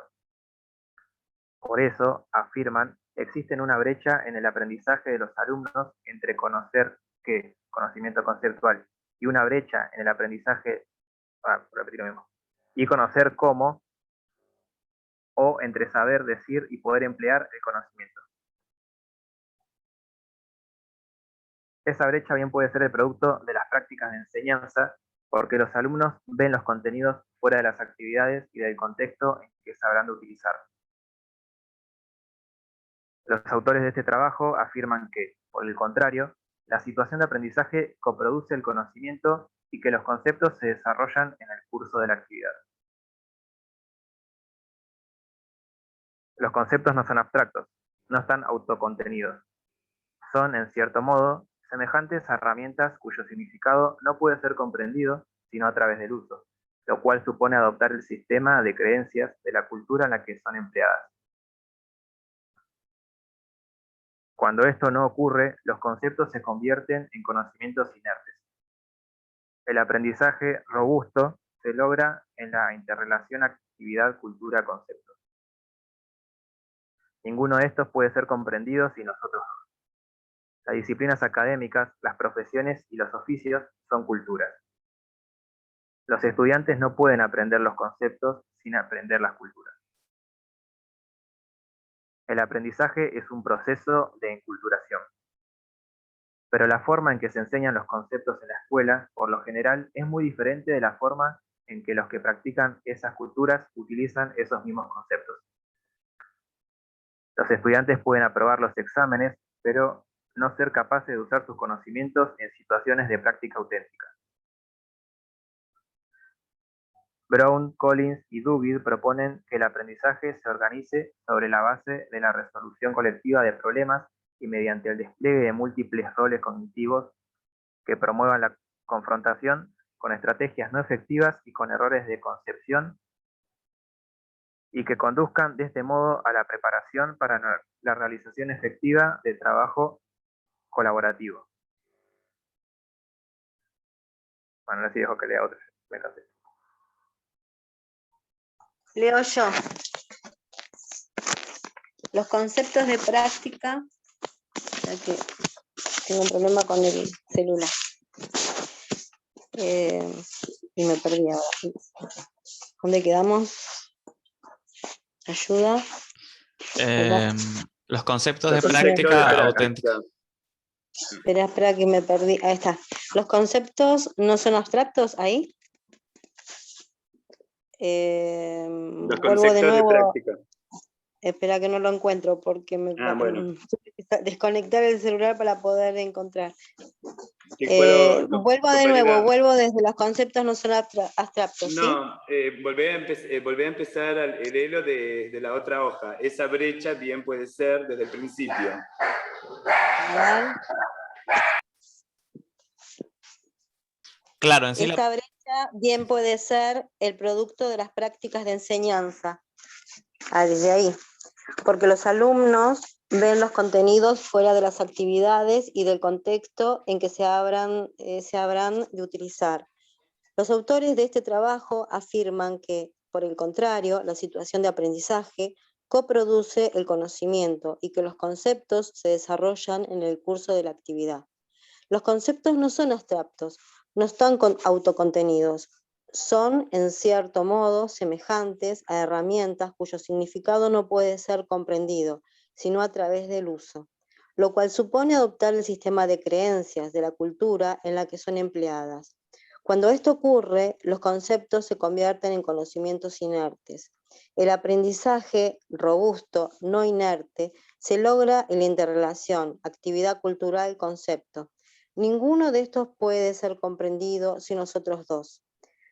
Por eso, afirman, existe una brecha en el aprendizaje de los alumnos entre conocer qué, conocimiento conceptual, y una brecha en el aprendizaje, repetir lo mismo, y conocer cómo, o entre saber, decir y poder emplear el conocimiento. Esa brecha bien puede ser el producto de las prácticas de enseñanza, porque los alumnos ven los contenidos fuera de las actividades y del contexto en que sabrán de utilizar. Los autores de este trabajo afirman que, por el contrario, la situación de aprendizaje coproduce el conocimiento y que los conceptos se desarrollan en el curso de la actividad. Los conceptos no son abstractos, no están autocontenidos. Son, en cierto modo, semejantes a herramientas cuyo significado no puede ser comprendido sino a través del uso, lo cual supone adoptar el sistema de creencias de la cultura en la que son empleadas. Cuando esto no ocurre, los conceptos se convierten en conocimientos inertes. El aprendizaje robusto se logra en la interrelación actividad-cultura-concepto. Ninguno de estos puede ser comprendido sin los otros dos. Las disciplinas académicas, las profesiones y los oficios son culturas. Los estudiantes no pueden aprender los conceptos sin aprender las culturas. El aprendizaje es un proceso de enculturación. Pero la forma en que se enseñan los conceptos en la escuela, por lo general, es muy diferente de la forma en que los que practican esas culturas utilizan esos mismos conceptos. Los estudiantes pueden aprobar los exámenes, pero no ser capaces de usar sus conocimientos en situaciones de práctica auténtica. Brown, Collins y Duguid proponen que el aprendizaje se organice sobre la base de la resolución colectiva de problemas y mediante el despliegue de múltiples roles cognitivos que promuevan la confrontación con estrategias no efectivas y con errores de concepción y que conduzcan de este modo a la preparación para la realización efectiva del trabajo colaborativo. Bueno, ahora sí dejo que lea otra. Me cansé. Leo yo. Los conceptos de práctica, ya que tengo un problema con el celular. Y me perdí ahora. ¿Dónde quedamos? Ayuda. Los conceptos de práctica auténtica. Espera que me perdí. Ahí está. ¿Los conceptos no son abstractos ahí? Los Vuelvo de nuevo. de práctica. Espera que no lo encuentro porque me Bueno. desconectar el celular para poder encontrar. Vuelvo Vuelvo de nuevo, vuelvo desde los conceptos no son abstractos, ¿sí? No, volví a empezar el hilo de la otra hoja. Esa brecha bien puede ser desde el principio. Claro, en sí esta brecha bien puede ser el producto de las prácticas de enseñanza. Desde ahí. Porque los alumnos ven los contenidos fuera de las actividades y del contexto en que se habrán de utilizar. Los autores de este trabajo afirman que, por el contrario, la situación de aprendizaje coproduce el conocimiento y que los conceptos se desarrollan en el curso de la actividad. Los conceptos no son abstractos, no están autocontenidos, son, en cierto modo, semejantes a herramientas cuyo significado no puede ser comprendido, sino a través del uso, lo cual supone adoptar el sistema de creencias de la cultura en la que son empleadas. Cuando esto ocurre, los conceptos se convierten en conocimientos inertes. El aprendizaje robusto, no inerte, se logra en la interrelación, actividad cultural, concepto. Ninguno de estos puede ser comprendido sin los otros dos.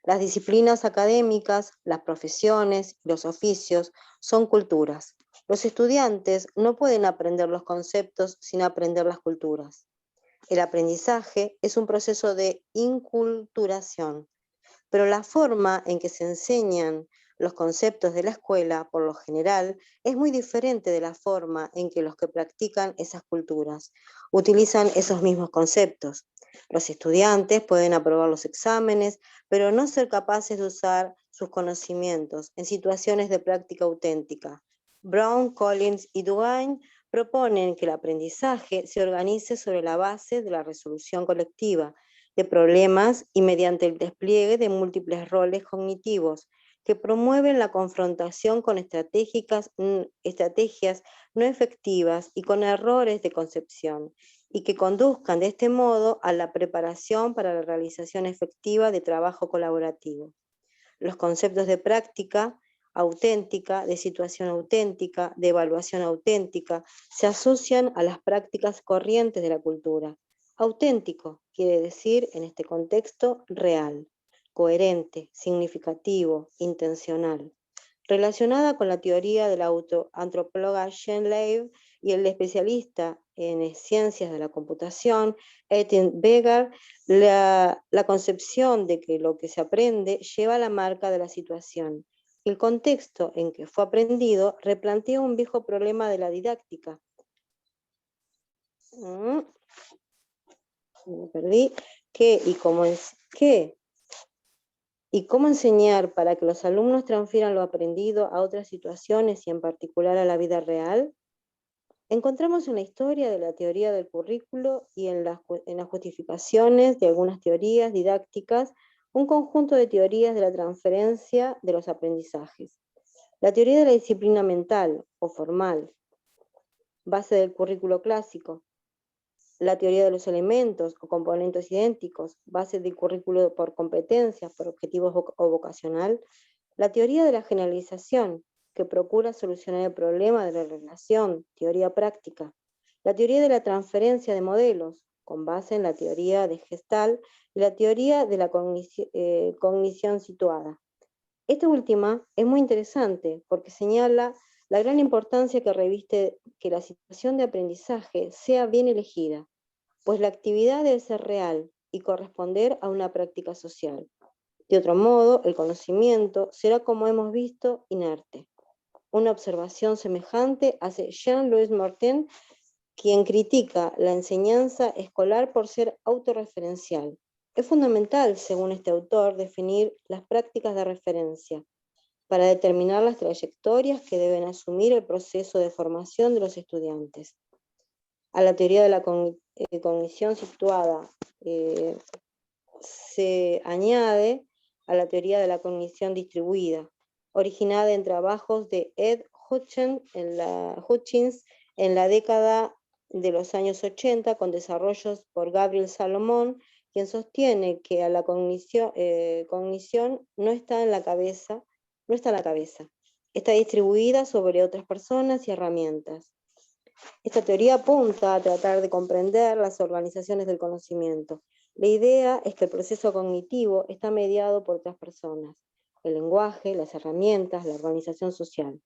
Las disciplinas académicas, las profesiones, los oficios son culturas. Los estudiantes no pueden aprender los conceptos sin aprender las culturas. El aprendizaje es un proceso de inculturación, pero la forma en que se enseñan los conceptos de la escuela, por lo general, es muy diferente de la forma en que los que practican esas culturas utilizan esos mismos conceptos. Los estudiantes pueden aprobar los exámenes, pero no ser capaces de usar sus conocimientos en situaciones de práctica auténtica. Brown, Collins y Duane proponen que el aprendizaje se organice sobre la base de la resolución colectiva de problemas y mediante el despliegue de múltiples roles cognitivos que promueven la confrontación con estrategias no efectivas y con errores de concepción, y que conduzcan de este modo a la preparación para la realización efectiva de trabajo colaborativo. Los conceptos de práctica auténtica, de situación auténtica, de evaluación auténtica, se asocian a las prácticas corrientes de la cultura. Auténtico quiere decir, en este contexto, real, coherente, significativo, intencional. Relacionada con la teoría de la antropóloga Jean Leib y el especialista en ciencias de la computación, Etienne Begar, la concepción de que lo que se aprende lleva la marca de la situación. El contexto en que fue aprendido replantea un viejo problema de la didáctica. Me perdí. ¿Qué y cómo enseñar para que los alumnos transfieran lo aprendido a otras situaciones y en particular a la vida real? Encontramos en la historia de la teoría del currículo y en las justificaciones de algunas teorías didácticas un conjunto de teorías de la transferencia de los aprendizajes. La teoría de la disciplina mental o formal, base del currículo clásico. La teoría de los elementos o componentes idénticos, base del currículo por competencias, por objetivos o vocacional. La teoría de la generalización, que procura solucionar el problema de la relación, teoría práctica. La teoría de la transferencia de modelos, con base en la teoría de Gestalt y la teoría de la cognición situada. Esta última es muy interesante porque señala la gran importancia que reviste que la situación de aprendizaje sea bien elegida, pues la actividad debe ser real y corresponder a una práctica social. De otro modo, el conocimiento será, como hemos visto, inerte. Una observación semejante hace Jean-Louis Martin, quien critica la enseñanza escolar por ser autorreferencial. Es fundamental, según este autor, definir las prácticas de referencia para determinar las trayectorias que deben asumir el proceso de formación de los estudiantes. A la teoría de la cognición situada se añade a la teoría de la cognición distribuida, originada en trabajos de Ed Hutchins en la década de los años 80, con desarrollos por Gabriel Salomón, quien sostiene que a la cognición no está en la cabeza, está distribuida sobre otras personas y herramientas. Esta teoría apunta a tratar de comprender las organizaciones del conocimiento. La idea es que el proceso cognitivo está mediado por otras personas: el lenguaje, las herramientas, la organización social.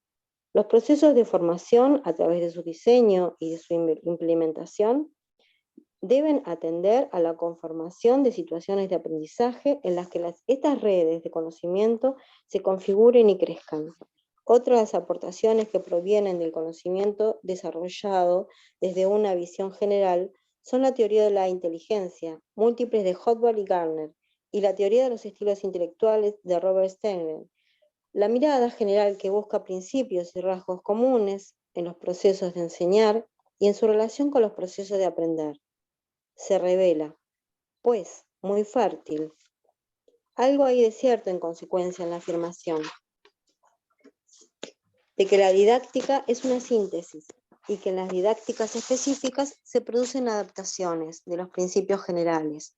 Los procesos de formación, a través de su diseño y de su implementación, deben atender a la conformación de situaciones de aprendizaje en las que estas redes de conocimiento se configuren y crezcan. Otras aportaciones que provienen del conocimiento desarrollado desde una visión general son la teoría de la inteligencia, múltiples de Howard y Gardner, y la teoría de los estilos intelectuales de Robert Stengel. La mirada general que busca principios y rasgos comunes en los procesos de enseñar y en su relación con los procesos de aprender. Se revela, pues, muy fértil Algo hay de cierto en consecuencia en la afirmación de que la didáctica es una síntesis y que en las didácticas específicas se producen adaptaciones de los principios generales.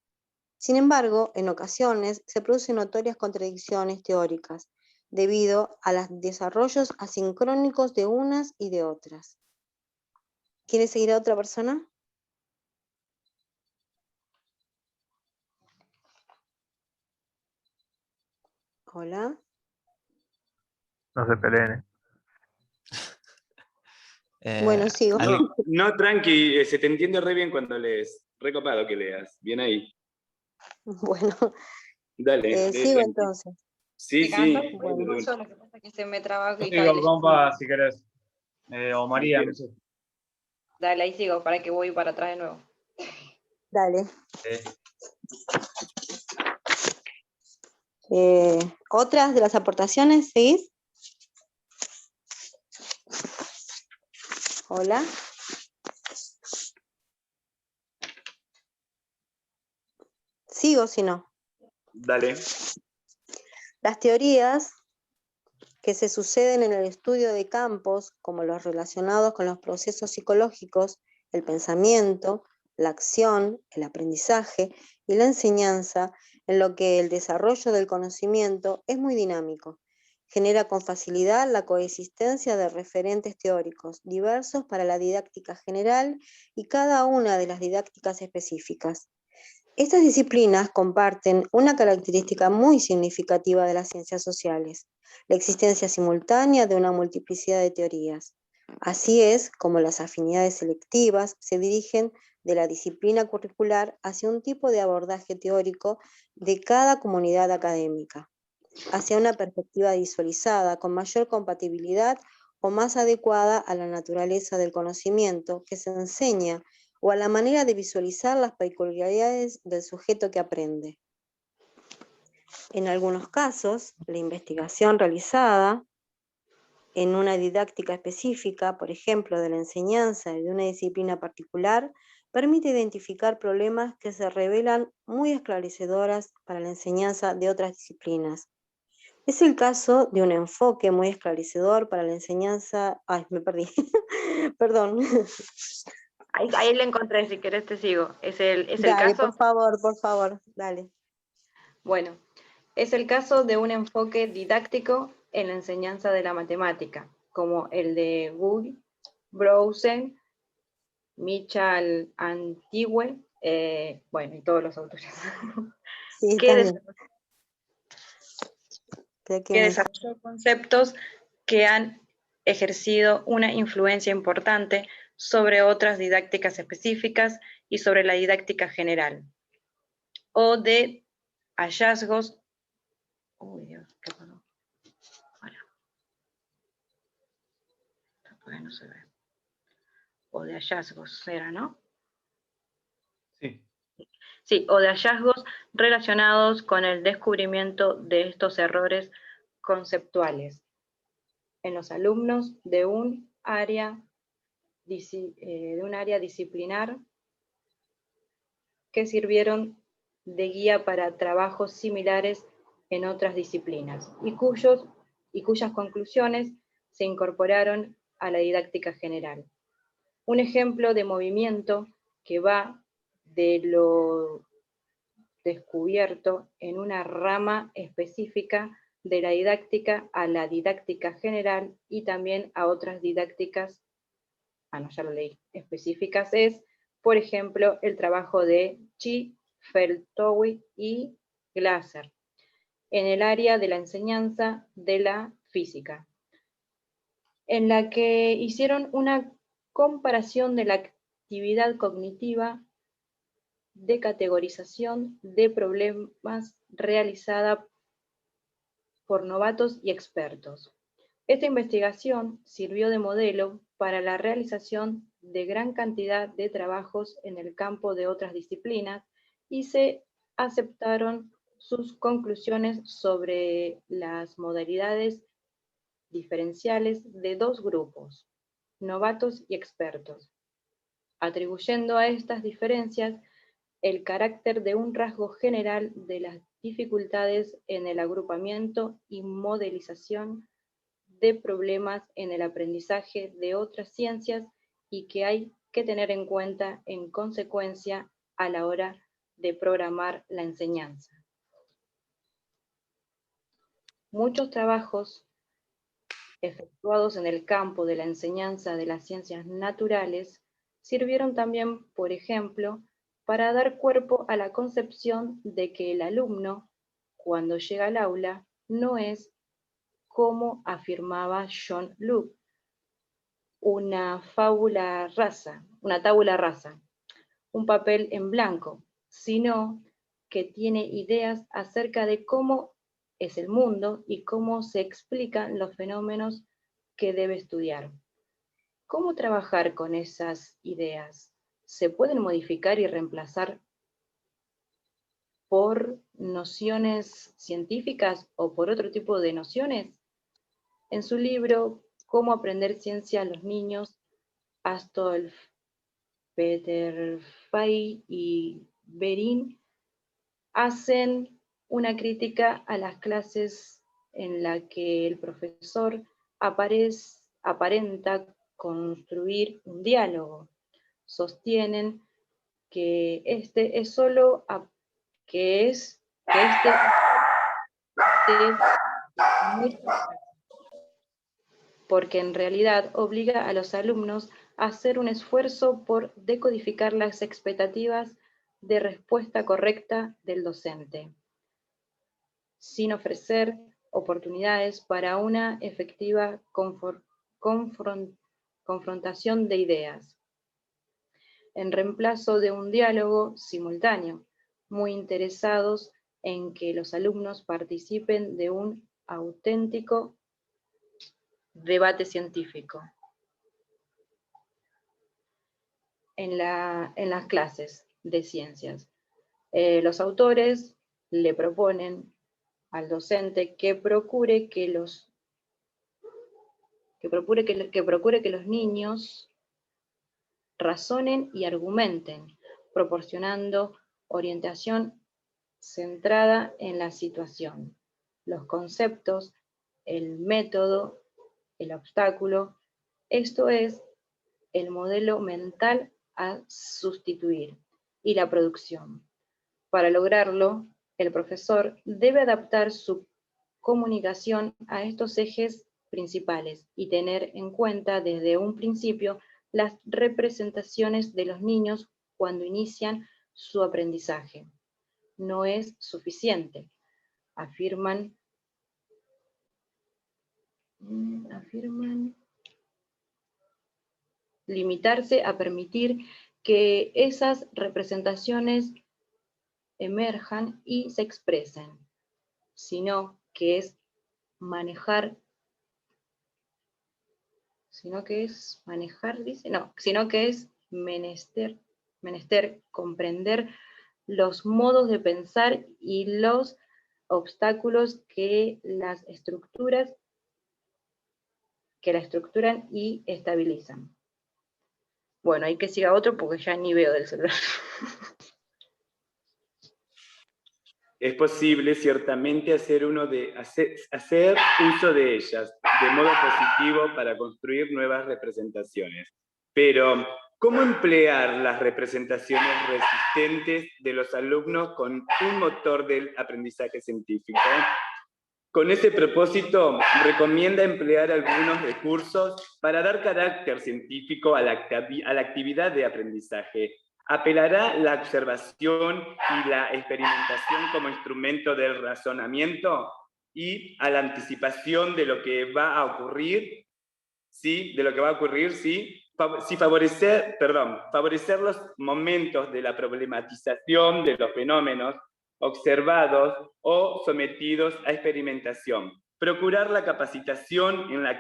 Sin embargo, en ocasiones se producen notorias contradicciones teóricas debido a los desarrollos asincrónicos de unas y de otras. ¿Quiere seguir a otra persona? Hola. No se peleen. Bueno, sigo. No, tranqui, se te entiende re bien cuando lees. Recopado que leas. Bien ahí. Bueno, Dale. sigo tranqui. entonces. Sí, Canto, sí. Bueno. yo, lo que pasa es que se me traba y Sigo, estaba compa, si querés. O María, no sé. Dale, ahí sigo, para que voy para atrás de nuevo. Dale. ¿Otras de las aportaciones? ¿Seguís? Hola. Sigo si no. Dale. Las teorías que se suceden en el estudio de campos, como los relacionados con los procesos psicológicos, el pensamiento, la acción, el aprendizaje y la enseñanza, en lo que el desarrollo del conocimiento es muy dinámico. Genera con facilidad la coexistencia de referentes teóricos diversos para la didáctica general y cada una de las didácticas específicas. Estas disciplinas comparten una característica muy significativa de las ciencias sociales, la existencia simultánea de una multiplicidad de teorías. Así es como las afinidades selectivas se dirigen de la disciplina curricular hacia un tipo de abordaje teórico de cada comunidad académica, hacia una perspectiva visualizada con mayor compatibilidad o más adecuada a la naturaleza del conocimiento que se enseña o a la manera de visualizar las peculiaridades del sujeto que aprende. En algunos casos, la investigación realizada en una didáctica específica, por ejemplo, de la enseñanza de una disciplina particular, permite identificar problemas que se revelan muy esclarecedoras para la enseñanza de otras disciplinas. Es el caso de un enfoque muy esclarecedor para la enseñanza... Ay, me perdí. Perdón. Ahí lo encontré, si querés te sigo. ¿Es el Dale, caso? por favor, dale. Bueno, es el caso de un enfoque didáctico en la enseñanza de la matemática, como el de Guy, Browsen, Michal Antigue, bueno, y todos los autores. Sí, que desarrolló conceptos que han ejercido una influencia importante sobre otras didácticas específicas y sobre la didáctica general, o de hallazgos. Uy, Dios, qué pasó. Bueno, todavía no se ve. O de hallazgos era, ¿no? Sí. Sí, o de hallazgos relacionados con el descubrimiento de estos errores conceptuales en los alumnos de un área disciplinar que sirvieron de guía para trabajos similares en otras disciplinas y cuyas conclusiones se incorporaron a la didáctica general. Un ejemplo de movimiento que va de lo descubierto en una rama específica de la didáctica a la didáctica general y también a otras didácticas, ya lo leí, específicas es, por ejemplo, el trabajo de Chi, Feltowi y Glasser en el área de la enseñanza de la física, en la que hicieron una comparación de la actividad cognitiva de categorización de problemas realizada por novatos y expertos. Esta investigación sirvió de modelo para la realización de gran cantidad de trabajos en el campo de otras disciplinas y se aceptaron sus conclusiones sobre las modalidades diferenciales de dos grupos, novatos y expertos, atribuyendo a estas diferencias el carácter de un rasgo general de las dificultades en el agrupamiento y modelización de problemas en el aprendizaje de otras ciencias y que hay que tener en cuenta en consecuencia a la hora de programar la enseñanza. Muchos trabajos efectuados en el campo de la enseñanza de las ciencias naturales sirvieron también, por ejemplo, para dar cuerpo a la concepción de que el alumno, cuando llega al aula, no es, como afirmaba John Locke, una tabula rasa, un papel en blanco, sino que tiene ideas acerca de cómo es el mundo y cómo se explican los fenómenos que debe estudiar. ¿Cómo trabajar con esas ideas? ¿Se pueden modificar y reemplazar por nociones científicas o por otro tipo de nociones? En su libro Cómo aprender ciencia a los niños, Astolf, Peter Fay y Berin hacen una crítica a las clases en la que el profesor aparenta construir un diálogo. Sostienen que este es solo porque en realidad obliga a los alumnos a hacer un esfuerzo por decodificar las expectativas de respuesta correcta del docente, sin ofrecer oportunidades para una efectiva confrontación de ideas, en reemplazo de un diálogo simultáneo, muy interesados en que los alumnos participen de un auténtico debate científico. En las clases de ciencias, los autores le proponen al docente que procure que los niños razonen y argumenten, proporcionando orientación centrada en la situación, los conceptos, el método, el obstáculo. Esto es el modelo mental a sustituir y la producción. Para lograrlo, el profesor debe adaptar su comunicación a estos ejes principales y tener en cuenta desde un principio las representaciones de los niños cuando inician su aprendizaje. No es suficiente, afirman limitarse a permitir que esas representaciones emerjan y se expresen, sino que es menester comprender los modos de pensar y los obstáculos que la estructuran y estabilizan. Bueno, hay que siga otro porque ya ni veo del celular. Es posible ciertamente hacer uso de ellas de modo positivo para construir nuevas representaciones. Pero, ¿cómo emplear las representaciones resistentes de los alumnos con un motor del aprendizaje científico? Con ese propósito, recomienda emplear algunos recursos para dar carácter científico a la actividad de aprendizaje. ¿Apelará la observación y la experimentación como instrumento del razonamiento y a la anticipación de lo que va a ocurrir? ¿Sí? Favorecer los momentos de la problematización de los fenómenos observados o sometidos a experimentación. Procurar la capacitación en las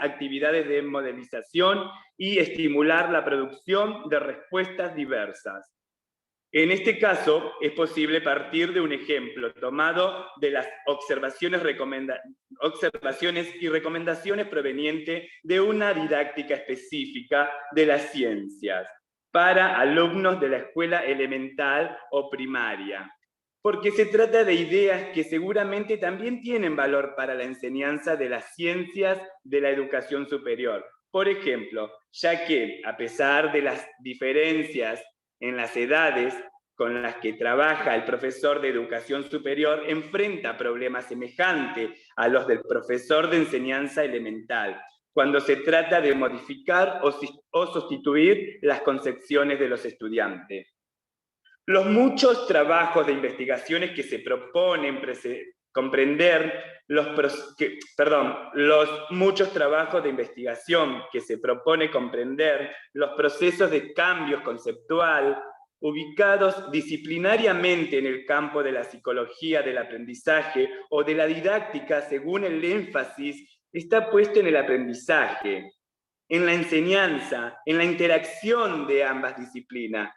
actividades de modelización y estimular la producción de respuestas diversas. En este caso, es posible partir de un ejemplo tomado de las observaciones y recomendaciones provenientes de una didáctica específica de las ciencias para alumnos de la escuela elemental o primaria. porque se trata de ideas que seguramente también tienen valor para la enseñanza de las ciencias de la educación superior. Por ejemplo, ya que a pesar de las diferencias en las edades con las que trabaja el profesor de educación superior, enfrenta problemas semejantes a los del profesor de enseñanza elemental, cuando se trata de modificar o sustituir las concepciones de los estudiantes. Los muchos trabajos de investigaciones que se proponen comprender los muchos trabajos de investigación que se propone comprender los procesos de cambio conceptual ubicados disciplinariamente en el campo de la psicología del aprendizaje o de la didáctica según el énfasis está puesto en el aprendizaje, en la enseñanza, en la interacción de ambas disciplinas.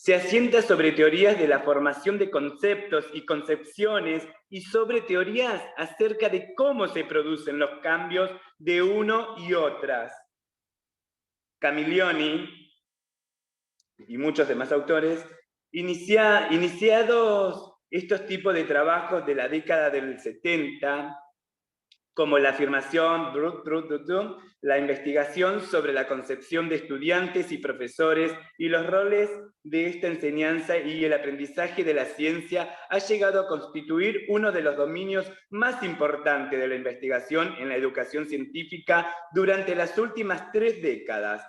Se asienta sobre teorías de la formación de conceptos y concepciones y sobre teorías acerca de cómo se producen los cambios de uno y otras. Camillioni y muchos demás autores, iniciados estos tipos de trabajos de la década del 70, como la afirmación, la investigación sobre la concepción de estudiantes y profesores y los roles de esta enseñanza y el aprendizaje de la ciencia, ha llegado a constituir uno de los dominios más importantes de la investigación en la educación científica durante las últimas 3 décadas.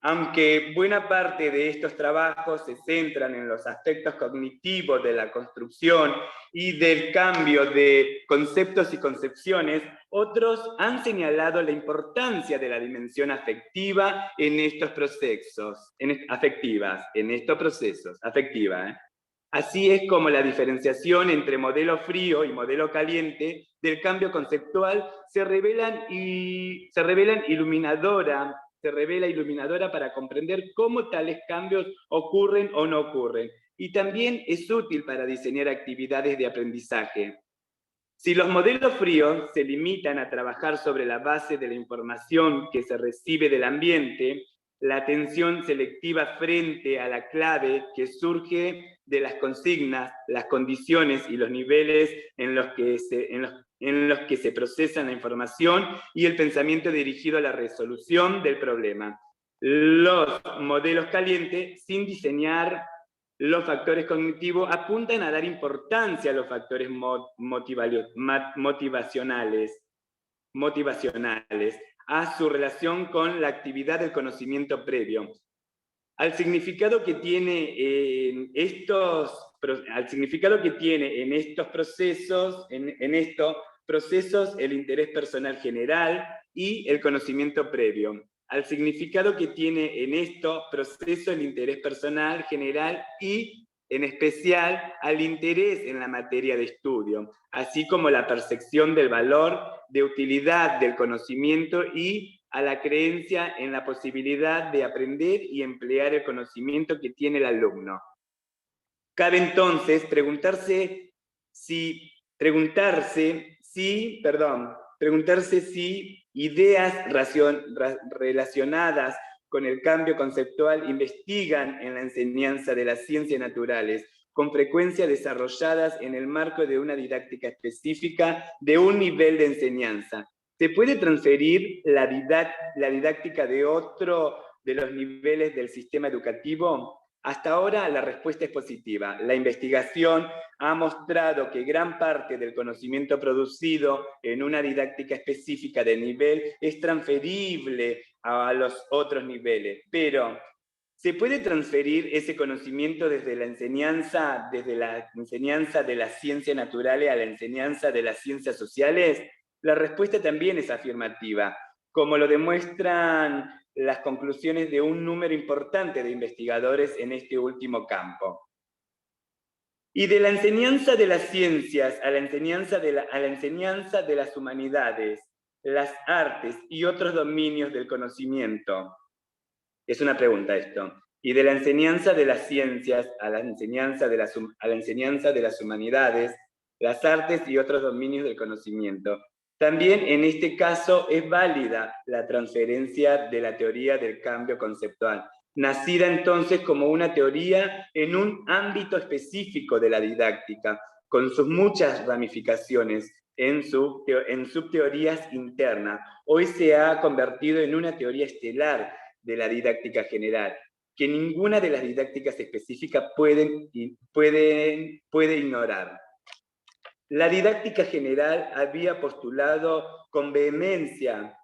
Aunque buena parte de estos trabajos se centran en los aspectos cognitivos de la construcción y del cambio de conceptos y concepciones, otros han señalado la importancia de la dimensión afectiva en estos procesos, Así es como la diferenciación entre modelo frío y modelo caliente del cambio conceptual se revela iluminadora para comprender cómo tales cambios ocurren o no ocurren, y también es útil para diseñar actividades de aprendizaje. Si los modelos fríos se limitan a trabajar sobre la base de la información que se recibe del ambiente, la atención selectiva frente a la clave que surge de las consignas, las condiciones y los niveles en los que se procesa la información y el pensamiento dirigido a la resolución del problema. Los modelos calientes, sin diseñar los factores cognitivos, apuntan a dar importancia a los factores motivacionales, a su relación con la actividad del conocimiento previo, al significado que tiene en estos procesos el interés personal general y el conocimiento previo, al significado que tiene en estos procesos el interés personal general y, en especial, al interés en la materia de estudio, así como la percepción del valor de utilidad del conocimiento y a la creencia en la posibilidad de aprender y emplear el conocimiento que tiene el alumno. Cabe entonces preguntarse si ideas relacionadas con el cambio conceptual investigan en la enseñanza de las ciencias naturales, con frecuencia desarrolladas en el marco de una didáctica específica de un nivel de enseñanza. ¿Se puede transferir la didáctica de otro de los niveles del sistema educativo? Hasta ahora la respuesta es positiva. La investigación ha mostrado que gran parte del conocimiento producido en una didáctica específica de nivel es transferible a los otros niveles. Pero, ¿se puede transferir ese conocimiento desde la enseñanza de las ciencias naturales a la enseñanza de las ciencias sociales? La respuesta también es afirmativa, como lo demuestran las conclusiones de un número importante de investigadores en este último campo. Y de la enseñanza de las ciencias a la enseñanza de las humanidades, las artes y otros dominios del conocimiento. Es una pregunta esto. Y de la enseñanza de las ciencias a la enseñanza de las humanidades, las artes y otros dominios del conocimiento. También en este caso es válida la transferencia de la teoría del cambio conceptual, nacida entonces como una teoría en un ámbito específico de la didáctica, con sus muchas ramificaciones en subteorías internas. Hoy se ha convertido en una teoría estelar de la didáctica general, que ninguna de las didácticas específicas puede ignorar. La didáctica general había postulado con vehemencia,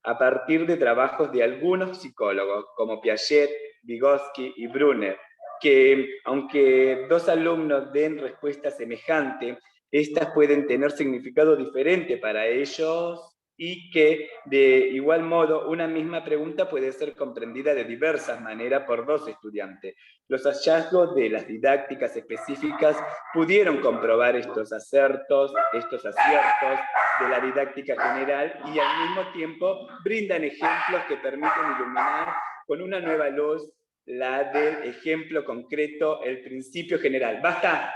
a partir de trabajos de algunos psicólogos, como Piaget, Vygotsky y Brunner, que aunque dos alumnos den respuesta semejante, estas pueden tener significado diferente para ellos y que, de igual modo, una misma pregunta puede ser comprendida de diversas maneras por dos estudiantes. Los hallazgos de las didácticas específicas pudieron comprobar estos aciertos de la didáctica general y al mismo tiempo brindan ejemplos que permiten iluminar con una nueva luz la del ejemplo concreto, el principio general. ¡Basta!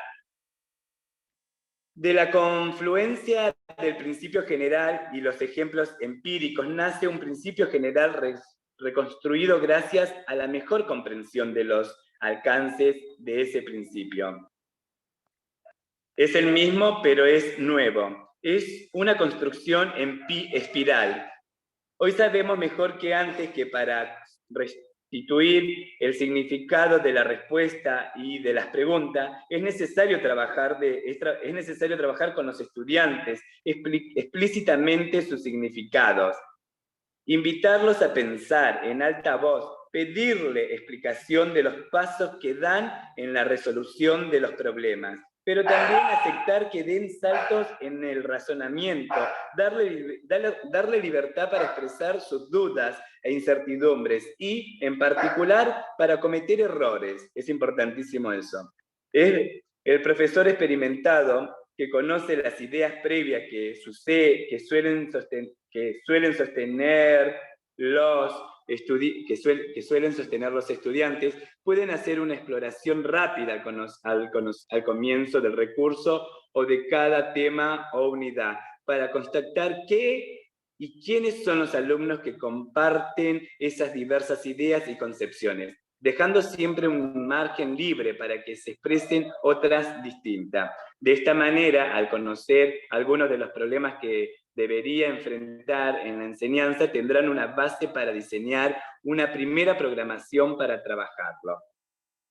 De la confluencia del principio general y los ejemplos empíricos nace un principio general reconstruido gracias a la mejor comprensión de los alcances de ese principio. Es el mismo, pero es nuevo. Es una construcción en espiral. Hoy sabemos mejor que antes que para restituir el significado de la respuesta y de las preguntas, es necesario trabajar con los estudiantes explícitamente sus significados, invitarlos a pensar en alta voz, pedirle explicación de los pasos que dan en la resolución de los problemas, pero también aceptar que den saltos en el razonamiento, darle libertad para expresar sus dudas e incertidumbres y, en particular, para cometer errores. Es importantísimo eso. El profesor experimentado que conoce las ideas previas que suelen sostener los estudiantes, pueden hacer una exploración rápida al comienzo del recurso o de cada tema o unidad, para constatar qué y quiénes son los alumnos que comparten esas diversas ideas y concepciones, dejando siempre un margen libre para que se expresen otras distintas. De esta manera, al conocer algunos de los problemas que debería enfrentar en la enseñanza, tendrán una base para diseñar una primera programación para trabajarlo.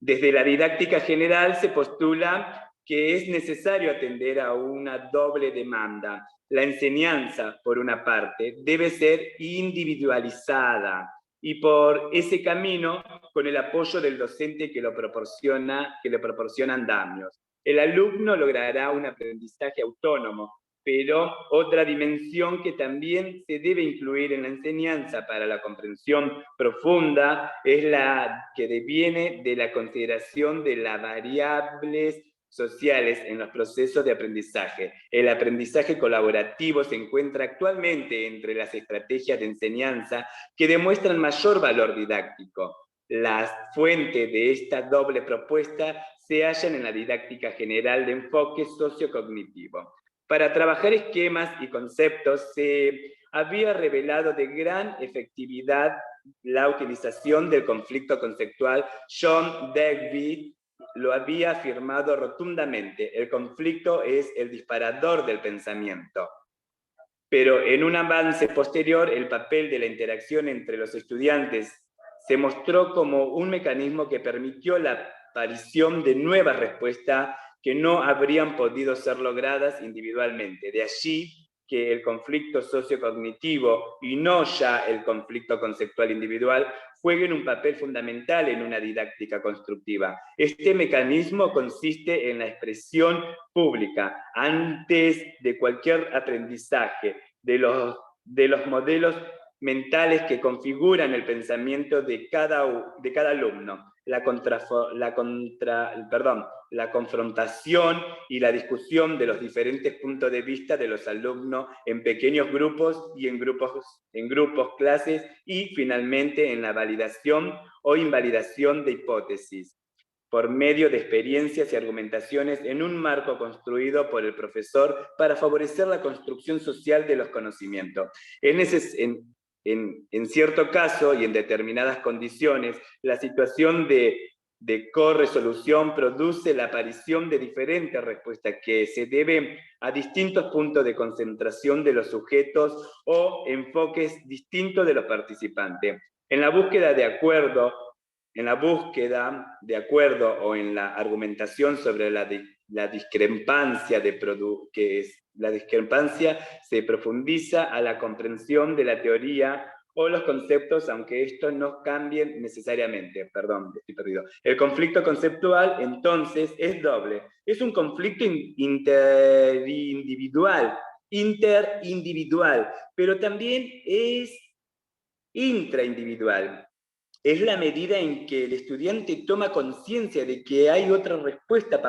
Desde la didáctica general se postula que es necesario atender a una doble demanda. La enseñanza, por una parte, debe ser individualizada y por ese camino, con el apoyo del docente que le proporciona andamios. El alumno logrará un aprendizaje autónomo, pero otra dimensión que también se debe incluir en la enseñanza para la comprensión profunda es la que deviene de la consideración de las variables sociales en los procesos de aprendizaje. El aprendizaje colaborativo se encuentra actualmente entre las estrategias de enseñanza que demuestran mayor valor didáctico. Las fuentes de esta doble propuesta se hallan en la didáctica general de enfoque sociocognitivo. Para trabajar esquemas y conceptos se había revelado de gran efectividad la utilización del conflicto conceptual. John Dewey lo había afirmado rotundamente: el conflicto es el disparador del pensamiento. Pero en un avance posterior, el papel de la interacción entre los estudiantes se mostró como un mecanismo que permitió la aparición de nuevas respuestas que no habrían podido ser logradas individualmente. De allí que el conflicto sociocognitivo y no ya el conflicto conceptual individual jueguen un papel fundamental en una didáctica constructiva. Este mecanismo consiste en la expresión pública, antes de cualquier aprendizaje, de los modelos mentales que configuran el pensamiento de cada alumno. La confrontación y la discusión de los diferentes puntos de vista de los alumnos en pequeños grupos y en grupos, clases, y finalmente en la validación o invalidación de hipótesis, por medio de experiencias y argumentaciones en un marco construido por el profesor para favorecer la construcción social de los conocimientos. en cierto caso y en determinadas condiciones, la situación de corresolución produce la aparición de diferentes respuestas que se deben a distintos puntos de concentración de los sujetos o enfoques distintos de los participantes. En la búsqueda de acuerdo, o en la argumentación sobre la discrepancia la discrepancia se profundiza a la comprensión de la teoría o los conceptos, aunque estos no cambien necesariamente. Perdón, estoy perdido. El conflicto conceptual, entonces, es doble. Es un conflicto interindividual, pero también es intraindividual. Es la medida en que el estudiante toma conciencia de que hay otras respuestas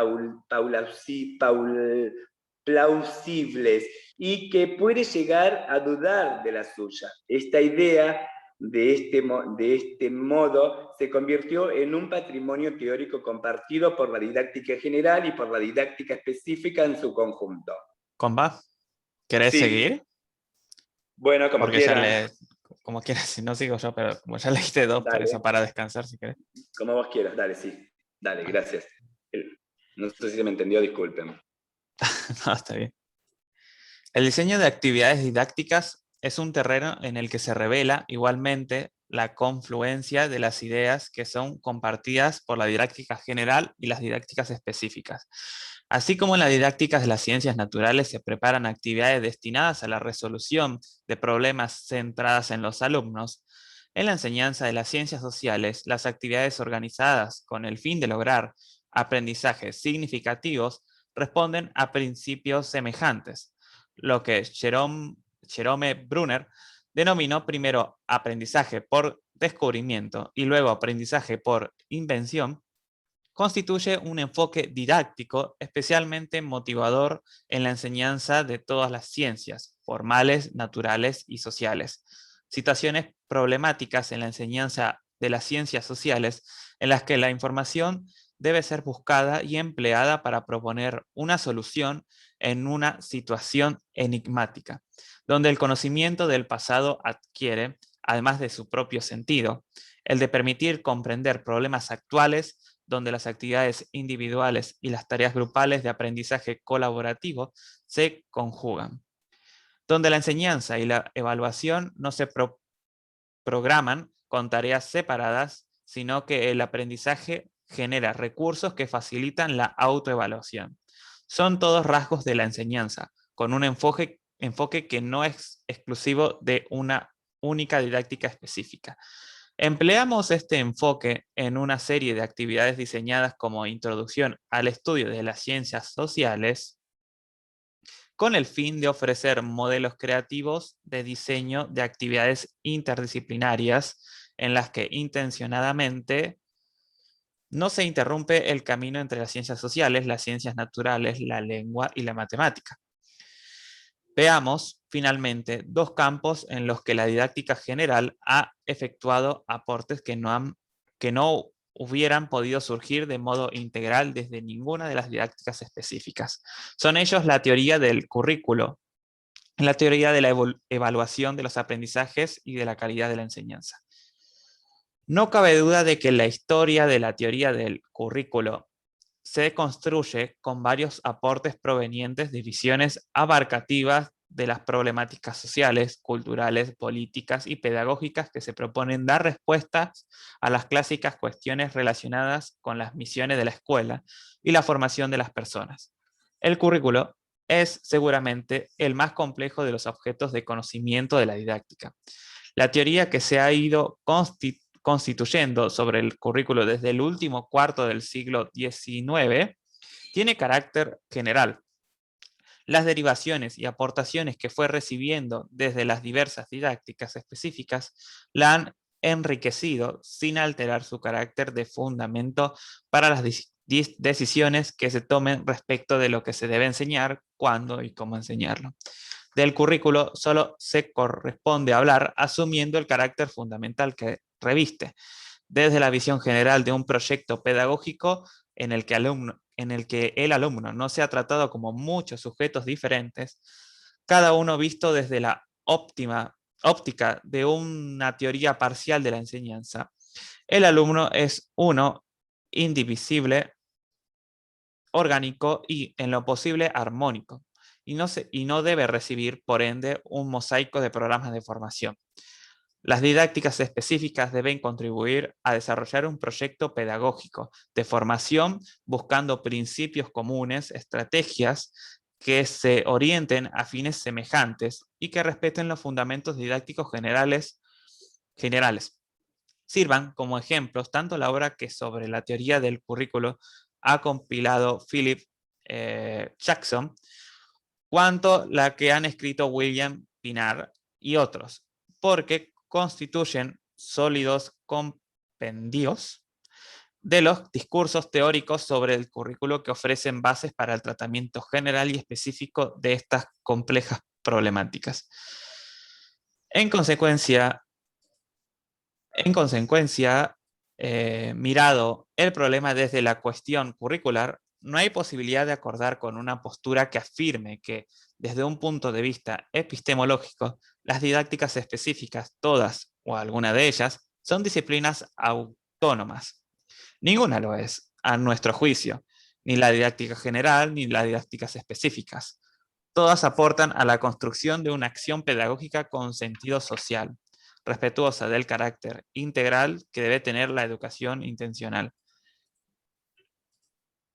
plausibles y que puede llegar a dudar de la suya. Esta idea, de este modo, se convirtió en un patrimonio teórico compartido por la didáctica general y por la didáctica específica en su conjunto. Comba, ¿querés Sí. seguir? Bueno, como Porque quieran. como quieras, si no sigo yo, pero como ya leíste dos, por Dale. eso para descansar si querés. Como vos quieras, dale, sí. Dale, gracias. No sé si se me entendió, disculpen. No, está bien. El diseño de actividades didácticas es un terreno en el que se revela igualmente la confluencia de las ideas que son compartidas por la didáctica general y las didácticas específicas. Así como en las didácticas de las ciencias naturales se preparan actividades destinadas a la resolución de problemas centradas en los alumnos, en la enseñanza de las ciencias sociales, las actividades organizadas con el fin de lograr aprendizajes significativos responden a principios semejantes, lo que Jerome Brunner denominó primero aprendizaje por descubrimiento y luego aprendizaje por invención, constituye un enfoque didáctico especialmente motivador en la enseñanza de todas las ciencias, formales, naturales y sociales. Situaciones problemáticas en la enseñanza de las ciencias sociales en las que la información debe ser buscada y empleada para proponer una solución en una situación enigmática, donde el conocimiento del pasado adquiere, además de su propio sentido, el de permitir comprender problemas actuales, donde las actividades individuales y las tareas grupales de aprendizaje colaborativo se conjugan, donde la enseñanza y la evaluación no se programan con tareas separadas, sino que el aprendizaje genera recursos que facilitan la autoevaluación. Son todos rasgos de la enseñanza, con un enfoque que no es exclusivo de una única didáctica específica. Empleamos este enfoque en una serie de actividades diseñadas como introducción al estudio de las ciencias sociales, con el fin de ofrecer modelos creativos de diseño de actividades interdisciplinarias en las que intencionadamente no se interrumpe el camino entre las ciencias sociales, las ciencias naturales, la lengua y la matemática. Veamos, finalmente, dos campos en los que la didáctica general ha efectuado aportes que no hubieran podido surgir de modo integral desde ninguna de las didácticas específicas. Son ellos la teoría del currículo, la teoría de la evaluación de los aprendizajes y de la calidad de la enseñanza. No cabe duda de que la historia de la teoría del currículo se construye con varios aportes provenientes de visiones abarcativas de las problemáticas sociales, culturales, políticas y pedagógicas que se proponen dar respuestas a las clásicas cuestiones relacionadas con las misiones de la escuela y la formación de las personas. El currículo es seguramente el más complejo de los objetos de conocimiento de la didáctica. La teoría que se ha ido constituyendo sobre el currículo desde el último cuarto del siglo XIX, tiene carácter general. Las derivaciones y aportaciones que fue recibiendo desde las diversas didácticas específicas la han enriquecido sin alterar su carácter de fundamento para las decisiones que se tomen respecto de lo que se debe enseñar, cuándo y cómo enseñarlo. Del currículo solo se corresponde hablar asumiendo el carácter fundamental que reviste, desde la visión general de un proyecto pedagógico en el que el alumno no sea tratado como muchos sujetos diferentes, cada uno visto desde la óptima óptica de una teoría parcial de la enseñanza, el alumno es uno indivisible, orgánico y en lo posible armónico, y no debe recibir, por ende, un mosaico de programas de formación. Las didácticas específicas deben contribuir a desarrollar un proyecto pedagógico de formación buscando principios comunes, estrategias que se orienten a fines semejantes y que respeten los fundamentos didácticos generales. Sirvan como ejemplos tanto la obra que sobre la teoría del currículo ha compilado Philip Jackson, cuanto la que han escrito William Pinar y otros, porque constituyen sólidos compendios de los discursos teóricos sobre el currículo que ofrecen bases para el tratamiento general y específico de estas complejas problemáticas. En consecuencia, mirado el problema desde la cuestión curricular, no hay posibilidad de acordar con una postura que afirme que, desde un punto de vista epistemológico, las didácticas específicas, todas o alguna de ellas, son disciplinas autónomas. Ninguna lo es, a nuestro juicio, ni la didáctica general ni las didácticas específicas. Todas aportan a la construcción de una acción pedagógica con sentido social, respetuosa del carácter integral que debe tener la educación intencional.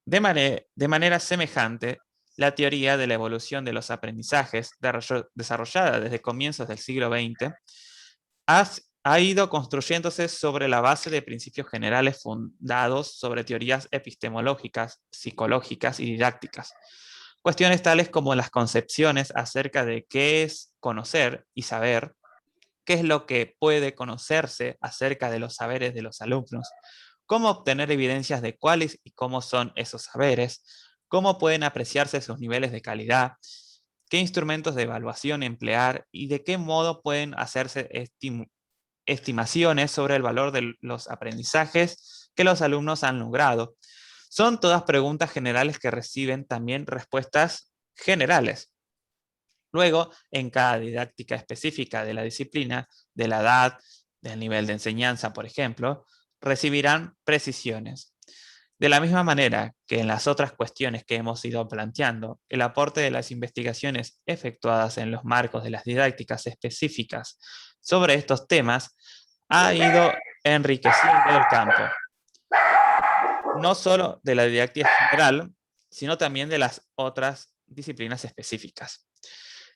De manera semejante, la teoría de la evolución de los aprendizajes, desarrollada desde comienzos del siglo XX, ha ido construyéndose sobre la base de principios generales fundados sobre teorías epistemológicas, psicológicas y didácticas. Cuestiones tales como las concepciones acerca de qué es conocer y saber, qué es lo que puede conocerse acerca de los saberes de los alumnos, cómo obtener evidencias de cuáles y cómo son esos saberes, cómo pueden apreciarse sus niveles de calidad, qué instrumentos de evaluación emplear y de qué modo pueden hacerse estimaciones sobre el valor de los aprendizajes que los alumnos han logrado. Son todas preguntas generales que reciben también respuestas generales. Luego, en cada didáctica específica de la disciplina, de la edad, del nivel de enseñanza, por ejemplo, recibirán precisiones. De la misma manera que en las otras cuestiones que hemos ido planteando, el aporte de las investigaciones efectuadas en los marcos de las didácticas específicas sobre estos temas ha ido enriqueciendo el campo, no solo de la didáctica general, sino también de las otras disciplinas específicas.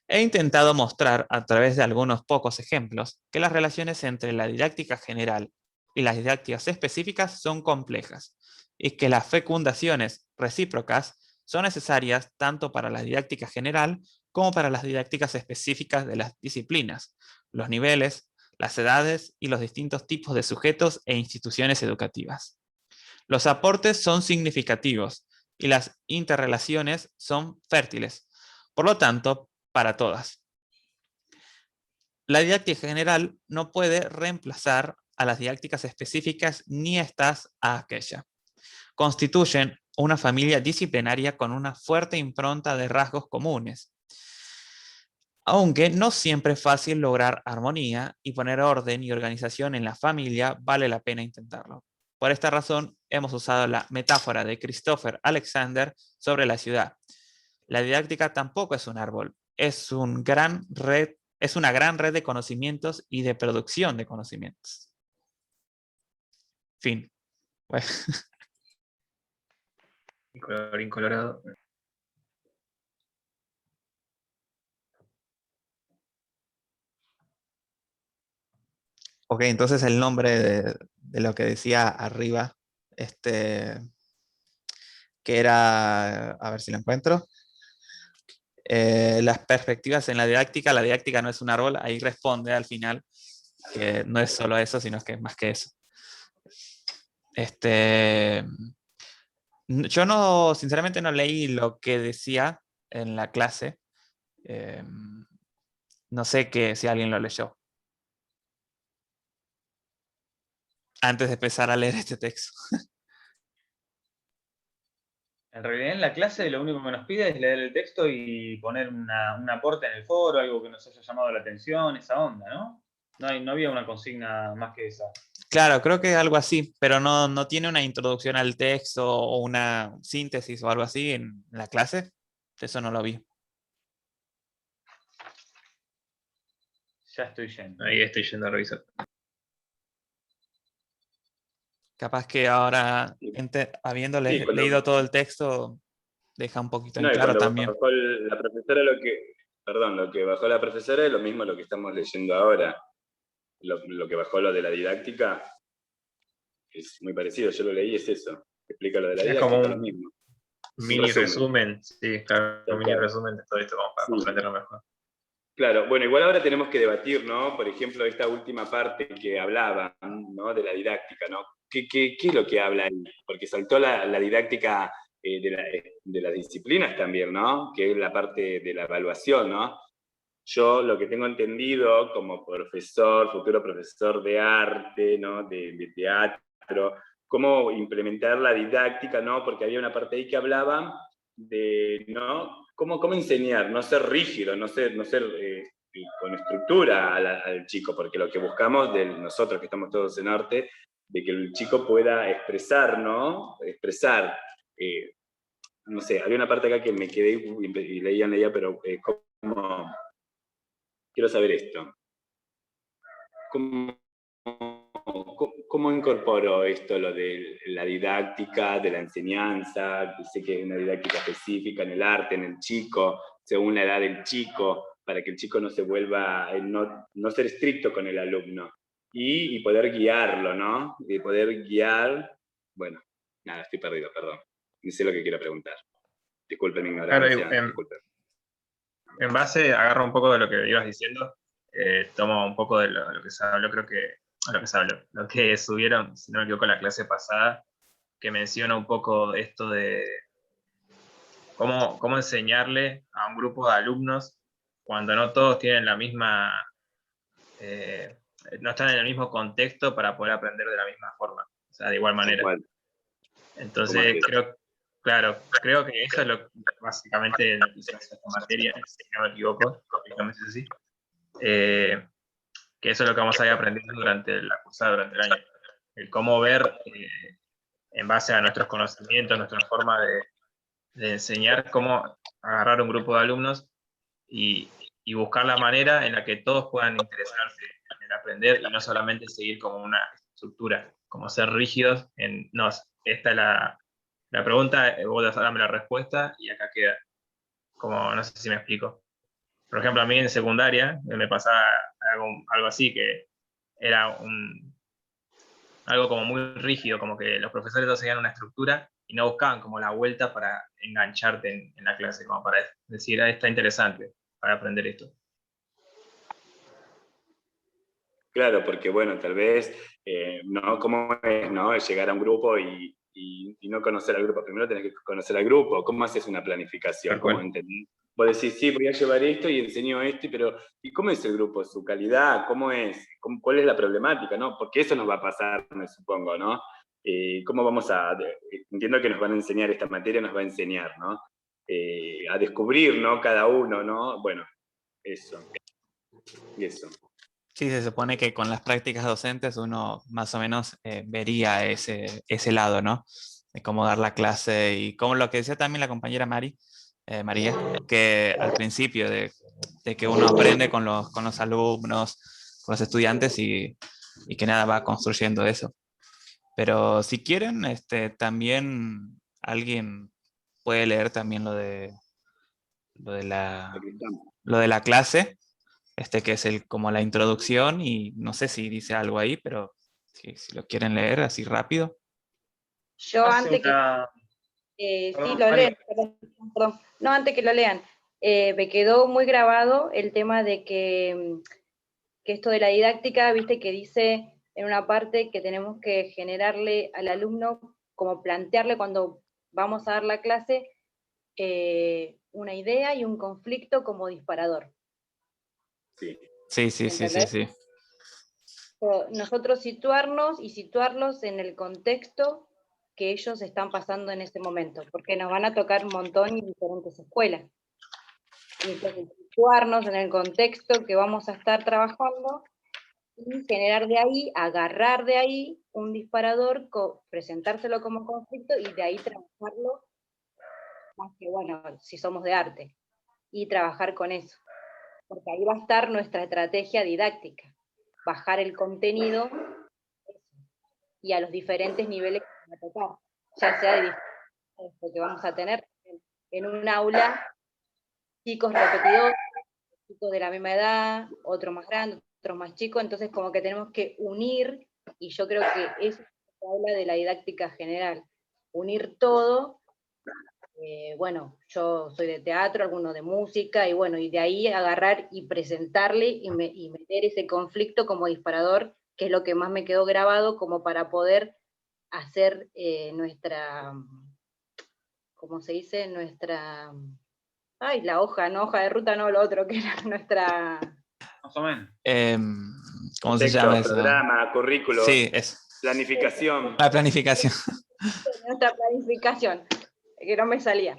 He intentado mostrar a través de algunos pocos ejemplos que las relaciones entre la didáctica general y las didácticas específicas son complejas y que las fecundaciones recíprocas son necesarias tanto para la didáctica general como para las didácticas específicas de las disciplinas, los niveles, las edades y los distintos tipos de sujetos e instituciones educativas. Los aportes son significativos y las interrelaciones son fértiles. Por lo tanto, para todas. La didáctica general no puede reemplazar a las didácticas específicas ni estas a aquella. Constituyen una familia disciplinaria con una fuerte impronta de rasgos comunes. Aunque no siempre es fácil lograr armonía y poner orden y organización en la familia, vale la pena intentarlo. Por esta razón, hemos usado la metáfora de Christopher Alexander sobre la ciudad. La didáctica tampoco es un árbol, es una gran red de conocimientos y de producción de conocimientos. Fin. Bueno. Colorín colorado. Ok, entonces el nombre de lo que decía arriba, que era, a ver si lo encuentro, las perspectivas en la didáctica no es un árbol, ahí responde al final que no es solo eso, sino que es más que eso. Yo no, sinceramente no leí lo que decía en la clase, no sé si alguien lo leyó antes de empezar a leer este texto. En realidad en la clase lo único que nos pide es leer el texto y poner un aporte en el foro, algo que nos haya llamado la atención, esa onda, ¿no? No había una consigna más que esa. Claro, creo que algo así, pero no tiene una introducción al texto o una síntesis o algo así en la clase. Eso no lo vi. Ya estoy yendo. Ahí estoy yendo a revisar. Capaz que ahora, habiendo Sí, leído todo el texto, deja un poquito en no, y claro cuando también. bajó la profesora lo que bajó la profesora es lo mismo lo que estamos leyendo ahora. Lo que bajó lo de la didáctica es muy parecido, yo lo leí, es eso. Explica lo de la Es didáctica, como lo un mismo. mini resumen, sí, claro, Tal un mini cual. resumen de todo esto como para Sí. comprenderlo mejor. Claro, bueno, igual ahora tenemos que debatir, ¿no? Por ejemplo, esta última parte que hablaban, ¿no? De la didáctica, ¿no? ¿Qué es lo que habla ahí? Porque saltó la didáctica de las disciplinas también, ¿no? Que es la parte de la evaluación, ¿no? Yo lo que tengo entendido como profesor, futuro profesor de arte, ¿no? De teatro, cómo implementar la didáctica, ¿no? Porque había una parte ahí que hablaba de, ¿no? Cómo enseñar, no ser rígido, no ser con estructura al chico, porque lo que buscamos de nosotros que estamos todos en arte, de que el chico pueda expresar, ¿no? Expresar, no sé, había una parte acá que me quedé y leía, pero cómo... Quiero saber esto. ¿Cómo incorporo esto, lo de la didáctica, de la enseñanza? Sé que hay una didáctica específica en el arte, en el chico, según la edad del chico, para que el chico no se vuelva, no ser estricto con el alumno. Y poder guiarlo, ¿no? Y poder guiar... Bueno, nada, estoy perdido, perdón. No sé lo que quiero preguntar. Disculpen mi ignorancia, Claro, disculpen. en base, agarro un poco de lo que ibas diciendo, tomo un poco de lo que se habló, lo que subieron, si no me equivoco, la clase pasada, que menciona un poco esto de cómo enseñarle a un grupo de alumnos cuando no todos tienen la misma, no están en el mismo contexto para poder aprender de la misma forma, o sea, de igual manera. Igual. Entonces, creo que eso es básicamente lo que se hace esta materia, si no me equivoco, corrígame si es así. Que eso es lo que vamos a ir aprendiendo durante la cursada, durante el año. El cómo ver, en base a nuestros conocimientos, nuestra forma de enseñar, cómo agarrar un grupo de alumnos y buscar la manera en la que todos puedan interesarse en aprender y no solamente seguir como una estructura, como ser rígidos en, no, esta es la pregunta, vos dame la respuesta y acá queda. Como, no sé si me explico. Por ejemplo, a mí en secundaria me pasaba algo así, que era algo como muy rígido, como que los profesores todos seguían una estructura y no buscaban como la vuelta para engancharte en la clase, como para decir, está interesante para aprender esto. Claro, porque bueno, tal vez, ¿no? ¿Cómo es, no? Llegar a un grupo y no conocer al grupo? Primero tenés que conocer al grupo. ¿Cómo haces una planificación? ¿Cómo entendés? Vos decís, sí, voy a llevar esto y enseño esto, pero ¿y cómo es el grupo? ¿Su calidad? ¿Cómo es? ¿Cuál es la problemática? ¿No? Porque eso nos va a pasar, me supongo, ¿no? ¿Cómo vamos entiendo que nos van a enseñar esta materia, nos va a enseñar, ¿no? A descubrir, ¿no? Cada uno, ¿no? Bueno, eso. Y eso. Sí, se supone que con las prácticas docentes uno más o menos vería ese lado, ¿no? De cómo dar la clase y como lo que decía también la compañera María, que al principio de que uno aprende con los alumnos, con los estudiantes y que nada va construyendo eso. Pero si quieren, también alguien puede leer también lo de la clase, que es como la introducción, y no sé si dice algo ahí, pero si lo quieren leer así rápido. Yo antes que... Perdón, sí, lo Mari. lean, perdón. No, antes que lo lean. Me quedó muy grabado el tema de que esto de la didáctica, viste que dice en una parte que tenemos que generarle al alumno, como plantearle cuando vamos a dar la clase, una idea y un conflicto como disparador. Sí. Sí. Nosotros situarnos y situarlos en el contexto que ellos están pasando en ese momento, porque nos van a tocar un montón y diferentes escuelas. Y entonces, situarnos en el contexto que vamos a estar trabajando y generar de ahí, agarrar de ahí un disparador, presentárselo como conflicto y de ahí trabajarlo, más que bueno, si somos de arte, y trabajar con eso. Porque ahí va a estar nuestra estrategia didáctica, bajar el contenido y a los diferentes niveles que va a tocar, ya sea de que vamos a tener en un aula, chicos repetidores, chicos de la misma edad, otro más grande, otro más chico, entonces como que tenemos que unir, y yo creo que eso habla de la didáctica general, unir todo. Bueno, yo soy de teatro, algunos de música, y bueno, y de ahí agarrar y presentarle y meter ese conflicto como disparador, que es lo que más me quedó grabado, como para poder hacer nuestra, ¿cómo se dice? Nuestra, ay, la hoja, no hoja de ruta, no, lo otro, que era nuestra... Más o menos. ¿Cómo se Texto, llama eso? programa, currículo, Sí, es planificación. la planificación. Nuestra planificación, que no me salía.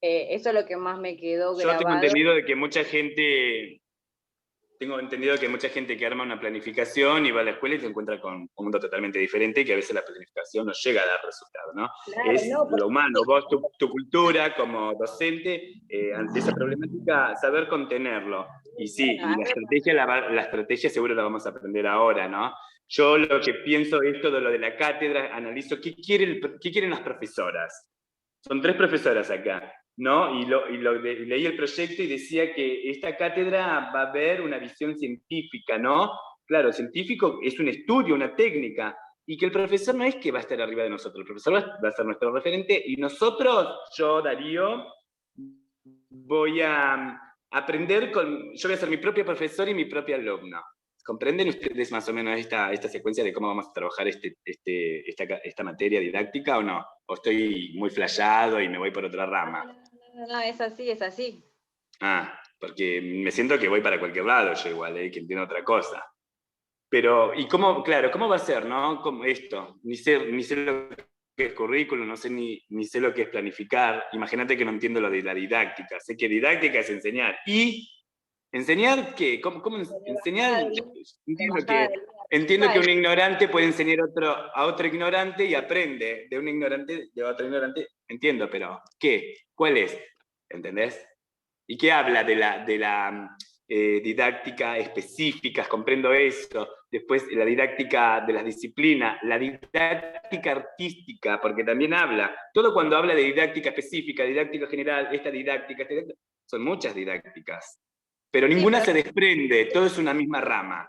Eso es lo que más me quedó Yo grabado. tengo entendido de que mucha gente que arma una planificación y va a la escuela y se encuentra con un mundo totalmente diferente y que a veces la planificación no llega a dar resultado, ¿no? Claro, Es no, lo humano, vos, tu cultura como docente, ante esa problemática, saber contenerlo. Y sí, bueno, y la estrategia seguro la vamos a aprender ahora, ¿no? Yo lo que pienso es todo lo de la cátedra, analizo qué quieren las profesoras. Son 3 profesoras acá, ¿no? Y leí el proyecto y decía que esta cátedra va a ver una visión científica, ¿no? Claro, científico es un estudio, una técnica, y que el profesor no es que va a estar arriba de nosotros, el profesor va a ser nuestro referente, y nosotros, yo, Darío, voy a aprender yo voy a ser mi propio profesor y mi propio alumno. ¿Comprenden ustedes más o menos esta secuencia de cómo vamos a trabajar esta materia didáctica o no? ¿O estoy muy flasheado y me voy por otra rama? No, es así, es así. Ah, porque me siento que voy para cualquier lado yo igual, que entiendo otra cosa. Pero, ¿y cómo va a ser, no? Como esto, ni sé lo que es currículum, no sé ni sé lo que es planificar. Imagínate que no entiendo lo de la didáctica. Sé que didáctica es enseñar. ¿Y enseñar qué? ¿Cómo enseñar? Entiendo que un ignorante puede enseñar a otro ignorante y aprende de un ignorante, de otro ignorante. Entiendo, pero ¿qué? ¿Cuál es? ¿Entendés? ¿Y qué habla de la didáctica específica? Comprendo eso. Después la didáctica de las disciplinas, la didáctica artística, porque también habla. Todo cuando habla de didáctica específica, didáctica general, esta didáctica, son muchas didácticas. Pero ninguna se desprende, todo es una misma rama.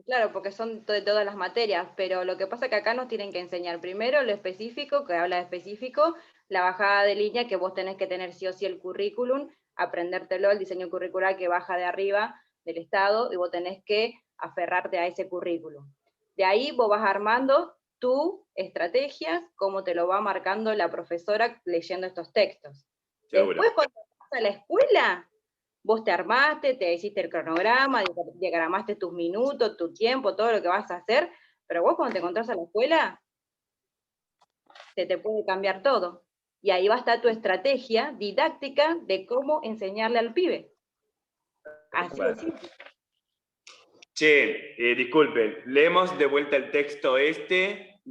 Claro, porque son de todas las materias, pero lo que pasa es que acá nos tienen que enseñar primero lo específico, que habla de específico, la bajada de línea, que vos tenés que tener sí o sí el currículum, aprendértelo, el diseño curricular que baja de arriba del Estado, y vos tenés que aferrarte a ese currículum. De ahí vos vas armando tu estrategias, cómo te lo va marcando la profesora leyendo estos textos. Seguro. Después, cuando vas a la escuela, vos te armaste, te hiciste el cronograma, diagramaste tus minutos, tu tiempo, todo lo que vas a hacer, pero vos cuando te encontrás a la escuela, se te puede cambiar todo. Y ahí va a estar tu estrategia didáctica de cómo enseñarle al pibe. Así de simple. Che, disculpen, leemos de vuelta el texto de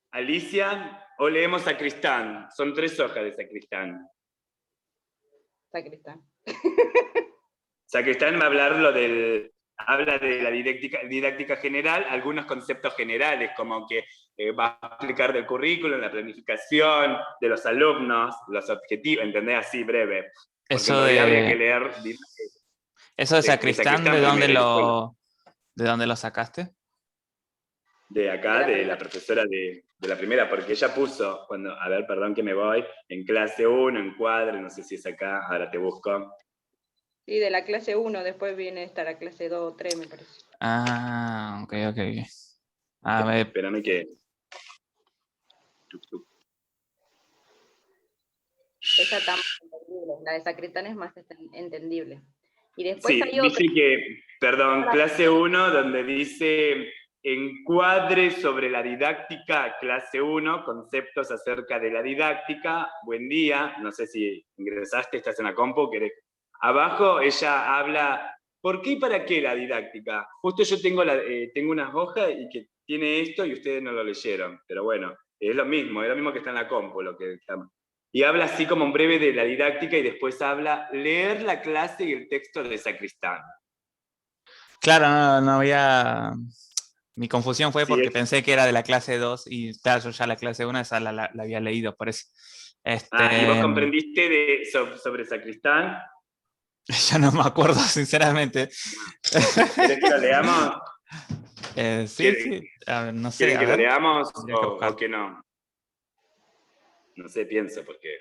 Alicia o leemos Sacristán. Son 3 hojas de Sacristán. Sacristán. Sacristán va a hablar habla de la didáctica general, algunos conceptos generales, como que va a explicar del currículum, la planificación, de los alumnos, los objetivos, ¿entendés? Así breve. Porque Eso en realidad habría que de leer... Eso de Sacristán, ¿de dónde primero, lo sacaste? De acá, de la profesora de la primera, porque ella puso, a ver, perdón que me voy, en clase 1, en cuadro, no sé si es acá, ahora te busco. Sí, de la clase 1, después viene esta, la clase 2 o 3, me parece. Ah, ok. A ver. Espérame que... Esa está más entendible, la de Sacristán es más entendible. Y después Sí, hay otra. dice que, perdón, clase 1, donde dice encuadre sobre la didáctica, clase 1, conceptos acerca de la didáctica. Buen día, no sé si ingresaste, estás en la compu, ¿querés? Abajo ella habla, ¿por qué y para qué la didáctica? Justo yo tengo unas hojas y que tiene esto y ustedes no lo leyeron, pero bueno, es lo mismo que está en la compu. Y habla así como en breve de la didáctica y después habla leer la clase y el texto de Sacristán. Claro, no había... Mi confusión fue Sí, porque pensé que era de la clase 2 y claro, yo ya la clase 1 esa la había leído, por eso. ¿Y vos comprendiste sobre Sacristán? Ya no me acuerdo, sinceramente. ¿Querés que lo leamos? Sí. A ver, no sé. ¿Quieren que lo leamos Tendría que buscar. o que no? No sé, pienso, porque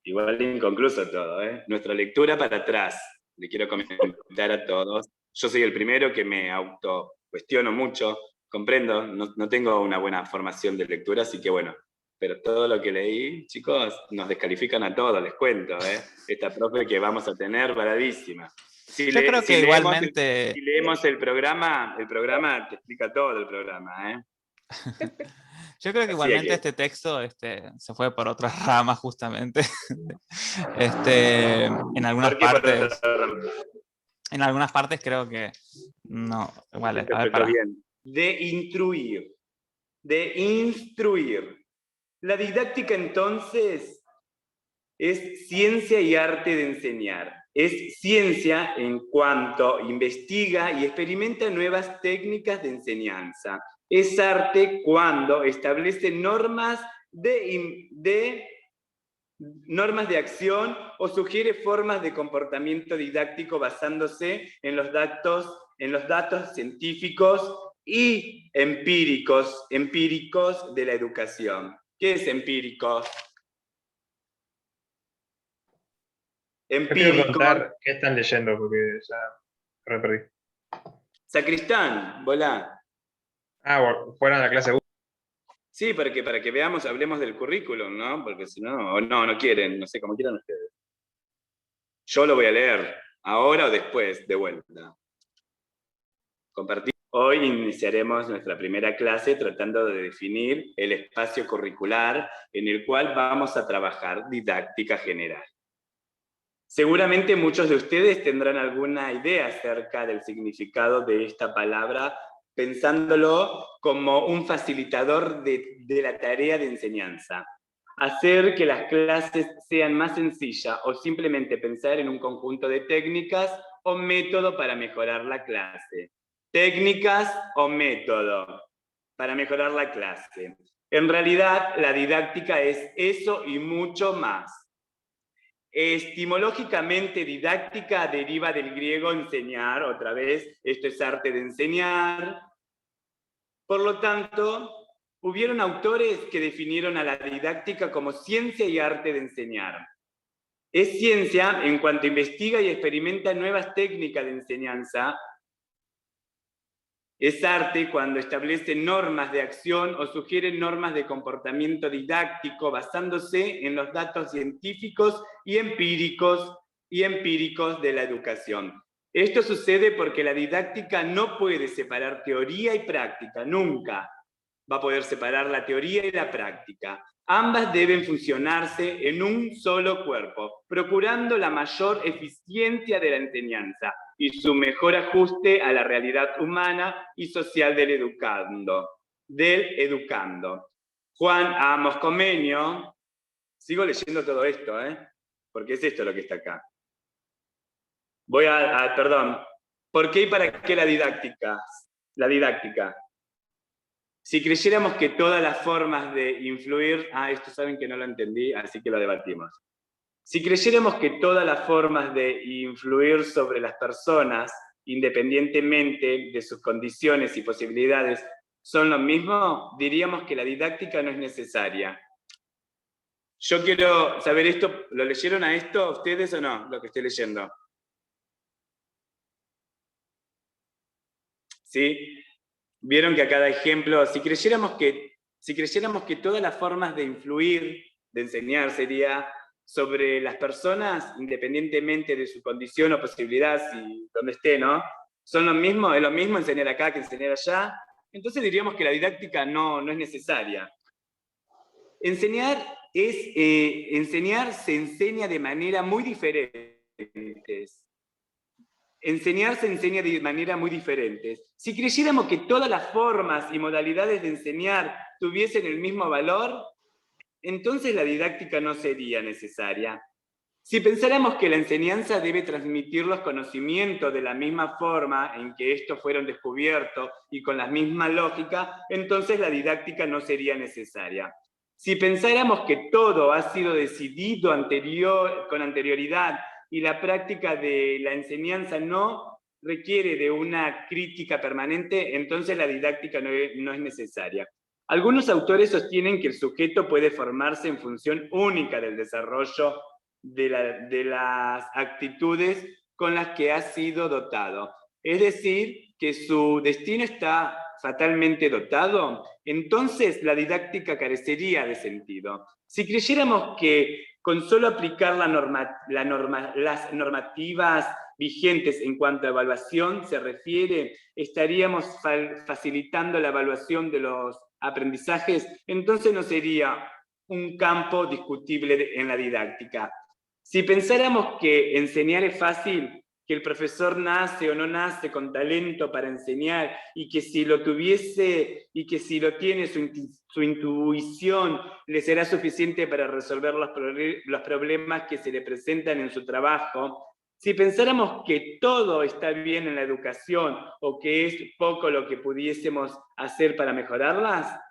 igual inconcluso todo, ¿eh? Nuestra lectura para atrás. Le quiero comentar a todos. Yo soy el primero que me autocuestiono mucho, comprendo, no tengo una buena formación de lectura, así que bueno, pero todo lo que leí, chicos, nos descalifican a todos, les cuento, ¿eh? Esta profe que vamos a tener, paradísima. Yo creo que igualmente... Si leemos el programa te explica todo el programa, ¿eh? Yo creo que igualmente este texto se fue por otras ramas justamente. En algunas partes... En algunas partes creo que no. Vale, a ver, para. Bien. De instruir. La didáctica entonces es ciencia y arte de enseñar. Es ciencia en cuanto investiga y experimenta nuevas técnicas de enseñanza. Es arte cuando establece normas de acción o sugiere formas de comportamiento didáctico basándose en los datos científicos y empíricos de la educación. ¿Qué es empírico? Yo quiero contar qué están leyendo, porque ya me perdí. Sacristán, volá. Fueron a la clase 1. Sí, para que veamos, hablemos del currículum, ¿no? Porque si no, no quieren, no sé, como quieran ustedes. Yo lo voy a leer, ahora o después, de vuelta. Compartir. Hoy iniciaremos nuestra primera clase tratando de definir el espacio curricular en el cual vamos a trabajar didáctica general. Seguramente muchos de ustedes tendrán alguna idea acerca del significado de esta palabra, pensándolo como un facilitador de la tarea de enseñanza. Hacer que las clases sean más sencillas o simplemente pensar en un conjunto de técnicas o método para mejorar la clase. Técnicas o método para mejorar la clase. En realidad, la didáctica es eso y mucho más. Etimológicamente, didáctica deriva del griego enseñar, otra vez, esto es arte de enseñar. Por lo tanto, hubieron autores que definieron a la didáctica como ciencia y arte de enseñar. Es ciencia en cuanto investiga y experimenta nuevas técnicas de enseñanza. Es arte cuando establece normas de acción o sugiere normas de comportamiento didáctico basándose en los datos científicos y empíricos de la educación. Esto sucede porque la didáctica no puede separar teoría y práctica, nunca va a poder separar la teoría y la práctica. Ambas deben funcionarse en un solo cuerpo, procurando la mayor eficiencia de la enseñanza y su mejor ajuste a la realidad humana y social del educando. Juan Amos Comenio, sigo leyendo todo esto, porque es esto lo que está acá. Perdón, ¿por qué y para qué la didáctica? La didáctica. Si creyéramos que todas las formas de influir... esto saben que no lo entendí, así que lo debatimos. Si creyéramos que todas las formas de influir sobre las personas, independientemente de sus condiciones y posibilidades, son lo mismo, diríamos que la didáctica no es necesaria. Yo quiero saber esto, ¿lo leyeron a esto ustedes o no, lo que estoy leyendo? ¿Sí? Vieron que a cada ejemplo, si creyéramos que todas las formas de influir, de enseñar, sería sobre las personas, independientemente de su condición o posibilidad, si donde esté, ¿no? Son lo mismo, es lo mismo enseñar acá que enseñar allá. entonces diríamos que la didáctica no es necesaria. Enseñar se enseña de manera muy diferente. Enseñar se enseña de manera muy diferente. Si creyéramos que todas las formas y modalidades de enseñar tuviesen el mismo valor, entonces la didáctica no sería necesaria. Si pensáramos que la enseñanza debe transmitir los conocimientos de la misma forma en que estos fueron descubiertos y con la misma lógica, entonces la didáctica no sería necesaria. Si pensáramos que todo ha sido decidido con anterioridad y la práctica de la enseñanza no requiere de una crítica permanente, entonces la didáctica no es necesaria. Algunos autores sostienen que el sujeto puede formarse en función única del desarrollo de las actitudes con las que ha sido dotado. Es decir, que su destino está fatalmente dotado, entonces la didáctica carecería de sentido. Si creyéramos que con solo aplicar las normativas vigentes en cuanto a evaluación se refiere, estaríamos facilitando la evaluación de los aprendizajes, entonces no sería un campo discutible en la didáctica. Si pensáramos que enseñar es fácil, que el profesor nace o no nace con talento para enseñar y que si lo tuviese y que si lo tiene su intuición le será suficiente para resolver los problemas que se le presentan en su trabajo, si pensáramos que todo está bien en la educación o que es poco lo que pudiésemos hacer para mejorarla,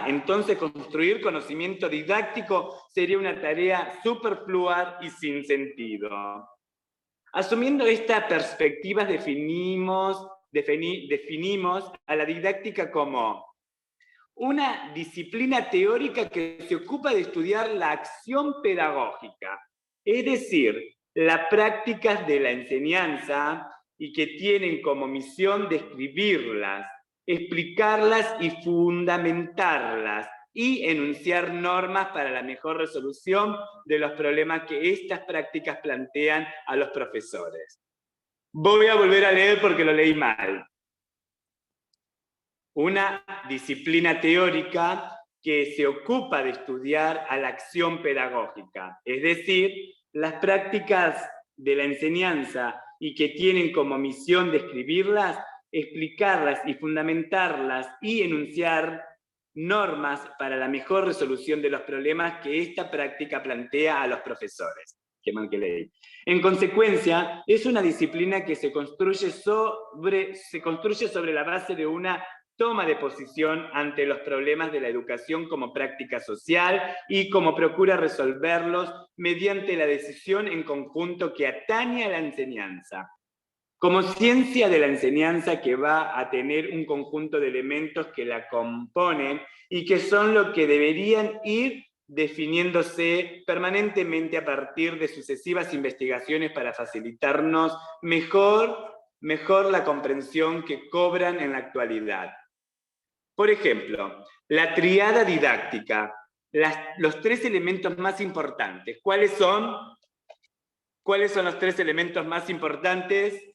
entonces construir conocimiento didáctico sería una tarea superflua y sin sentido. Asumiendo esta perspectiva, definimos a la didáctica como una disciplina teórica que se ocupa de estudiar la acción pedagógica, es decir, las prácticas de la enseñanza y que tienen como misión describirlas, explicarlas y fundamentarlas y enunciar normas para la mejor resolución de los problemas que estas prácticas plantean a los profesores. Voy a volver a leer porque lo leí mal. Una disciplina teórica que se ocupa de estudiar a la acción pedagógica, es decir, las prácticas de la enseñanza y que tienen como misión describirlas, explicarlas y fundamentarlas y enunciar normas para la mejor resolución de los problemas que esta práctica plantea a los profesores. Qué mal que leí. En consecuencia, es una disciplina que se construye sobre la base de una toma de posición ante los problemas de la educación como práctica social y como procura resolverlos mediante la decisión en conjunto que atañe a la enseñanza. Como ciencia de la enseñanza que va a tener un conjunto de elementos que la componen y que son lo que deberían ir definiéndose permanentemente a partir de sucesivas investigaciones para facilitarnos mejor la comprensión que cobran en la actualidad. Por ejemplo, la triada didáctica, los tres elementos más importantes. ¿Cuáles son? ¿Cuáles son los tres elementos más importantes?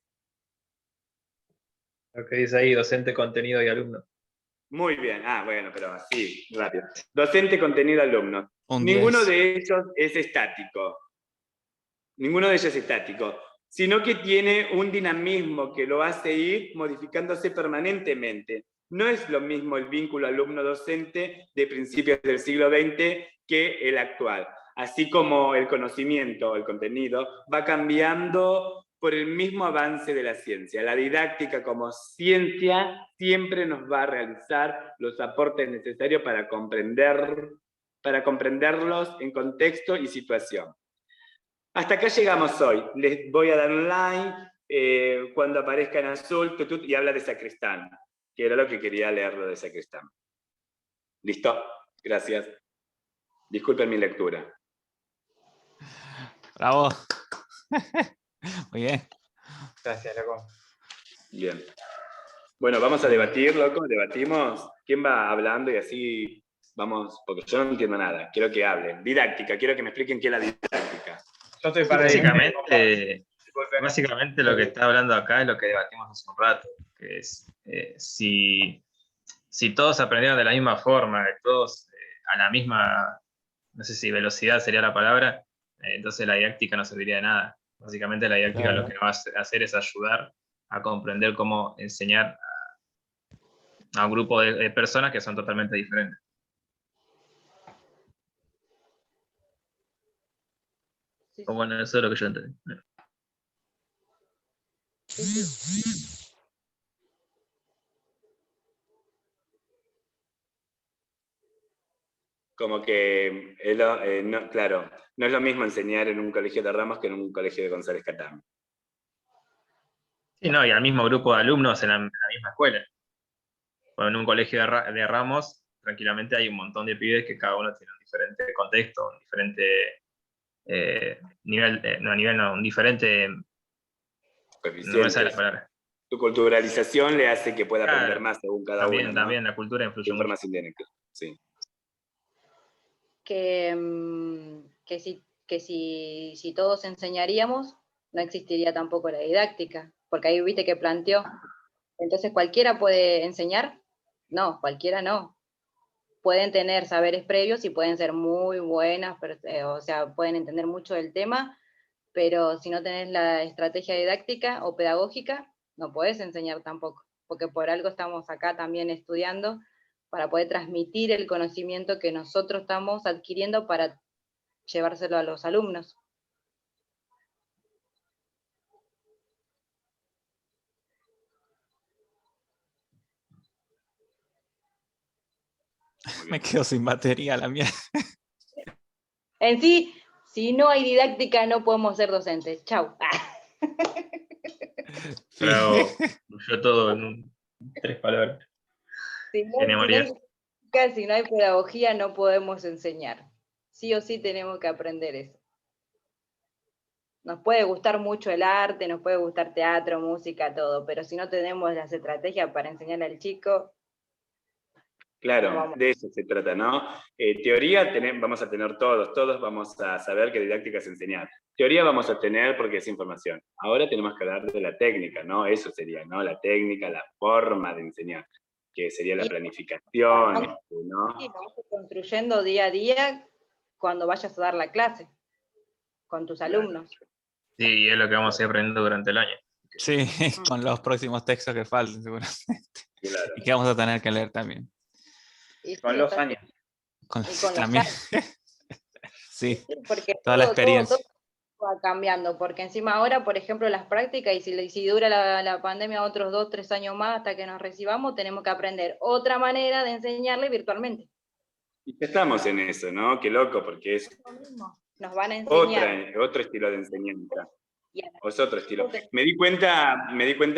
Lo que dice ahí, docente, contenido y alumno. Muy bien. Bueno, pero así, rápido. Docente, contenido, alumno. Ninguno de ellos es estático. Ninguno de ellos es estático, sino que tiene un dinamismo que lo hace ir modificándose permanentemente. No es lo mismo el vínculo alumno-docente de principios del siglo XX que el actual. Así como el conocimiento, el contenido, va cambiando por el mismo avance de la ciencia. La didáctica como ciencia siempre nos va a realizar los aportes necesarios para comprenderlos en contexto y situación. Hasta acá llegamos hoy. Les voy a dar un like cuando aparezca en azul y habla de Sacristán, que era lo que quería leerlo de Sacristán. ¿Listo? Gracias. Disculpen mi lectura. Bravo. Muy bien. Gracias, loco. Bien. Bueno, vamos a debatir, loco. Debatimos. ¿Quién va hablando y así vamos? Porque yo no entiendo nada. Quiero que hablen. Didáctica. Quiero que me expliquen qué es la didáctica. Yo estoy para Básicamente, Básicamente lo que está hablando acá es lo que debatimos hace un rato, que es si todos aprendieran de la misma forma, todos a la misma, no sé si velocidad sería la palabra, entonces la didáctica no serviría de nada. Básicamente la didáctica lo que va a hacer es ayudar a comprender cómo enseñar a un grupo de personas que son totalmente diferentes. O bueno, eso es lo que yo entendí. Como que, no, claro, no es lo mismo enseñar en un colegio de Ramos que en un colegio de González Catán. Sí, no, y al mismo grupo de alumnos en la misma escuela. Bueno, en un colegio de Ramos, tranquilamente hay un montón de pibes que cada uno tiene un diferente contexto, un diferente un diferente, no me sale la palabra. Tu culturalización le hace que pueda aprender Claro, más según cada uno, ¿no? También la cultura influye mucho. Información directa, sí. Que si todos enseñaríamos, no existiría tampoco la didáctica, porque ahí viste que planteó, entonces cualquiera puede enseñar, no, cualquiera no. Pueden tener saberes previos y pueden ser muy buenas, o sea, pueden entender mucho del tema, pero si no tenés la estrategia didáctica o pedagógica, no podés enseñar tampoco, porque por algo estamos acá también estudiando, para poder transmitir el conocimiento que nosotros estamos adquiriendo para llevárselo a los alumnos. Me quedo sin batería la mía. En sí, si no hay didáctica, no podemos ser docentes. Chau. Pero yo todo en 3 palabras. Si no hay pedagogía, no podemos enseñar. Sí o sí tenemos que aprender eso. Nos puede gustar mucho el arte, nos puede gustar teatro, música, todo, pero si no tenemos las estrategias para enseñarle al chico... Claro, de eso se trata, ¿no? Teoría vamos a tener todos vamos a saber que didáctica es enseñar. Teoría vamos a tener porque es información. Ahora tenemos que hablar de la técnica, ¿no? Eso sería, ¿no? La técnica, la forma de enseñar, que sería la planificación, ¿no? Y lo vas construyendo día a día cuando vayas a dar la clase con tus alumnos. Sí, es lo que vamos a ir aprendiendo durante el año. Sí, con los próximos textos que falten, seguramente. Claro. Y que vamos a tener que leer también. Y con los años. Con los también. años. Sí, porque toda la experiencia. Todo va cambiando, porque encima ahora, por ejemplo, las prácticas, y si dura la pandemia otros 2, 3 años más hasta que nos recibamos, tenemos que aprender otra manera de enseñarle virtualmente. Y estamos en eso, ¿no? Qué loco, porque es lo mismo. Nos van a enseñar. otro estilo de enseñanza. Es otro estilo. Me di cuenta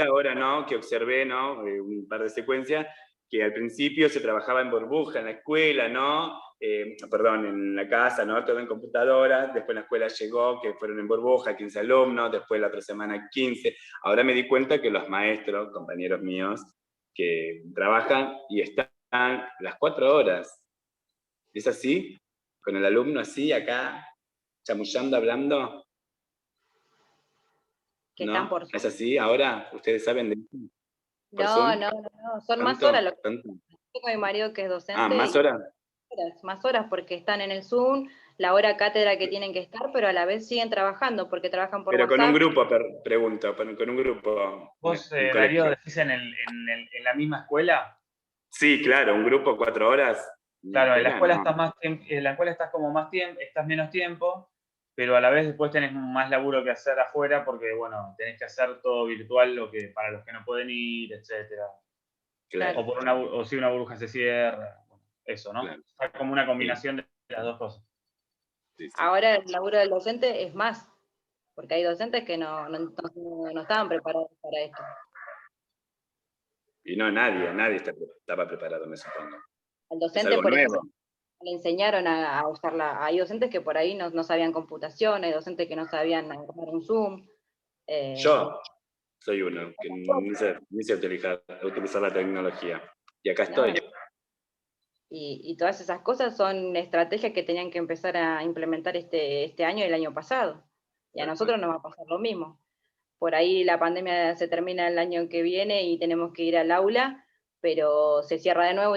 ahora, ¿no? Que observé, ¿no? Un par de secuencias, que al principio se trabajaba en burbuja en la escuela, ¿no? En la casa, ¿no? Todo en computadora. Después la escuela llegó, que fueron en burbuja, 15 alumnos. Después la otra semana 15. Ahora me di cuenta que los maestros, compañeros míos, que trabajan y están las 4 horas. ¿Es así? Con el alumno así, acá, chamullando, hablando. ¿No? ¿Es así ahora? ¿Ustedes saben de eso? No. Son más horas. Tengo a mi marido que es docente. Ah, ¿más horas? Más horas porque están en el Zoom, la hora cátedra que tienen que estar, pero a la vez siguen trabajando porque trabajan por WhatsApp. Pero con un grupo, pregunto, con un grupo. ¿Vos, Darío, decís en la misma escuela? Sí, claro, un grupo 4 horas. Claro, en la escuela estás como más tiempo, estás menos tiempo, pero a la vez después tenés más laburo que hacer afuera porque, bueno, tenés que hacer todo virtual para los que no pueden ir, etcétera. Claro. O si una burbuja se cierra, eso, ¿no? Claro. Es como una combinación de las dos cosas. Sí. Ahora el laburo del docente es más, porque hay docentes que no estaban preparados para esto. Y no, nadie estaba preparado, me supongo. Al docente, por ejemplo, le enseñaron a usarla. Hay docentes que por ahí no sabían computación, hay docentes que no sabían armar un Zoom. Yo soy uno que ni sé utilizar la tecnología. Y acá estoy. Y todas esas cosas son estrategias que tenían que empezar a implementar este año y el año pasado. Y a nosotros nos va a pasar lo mismo. por ahí la pandemia se termina el año que viene y tenemos que ir al aula, pero se cierra de nuevo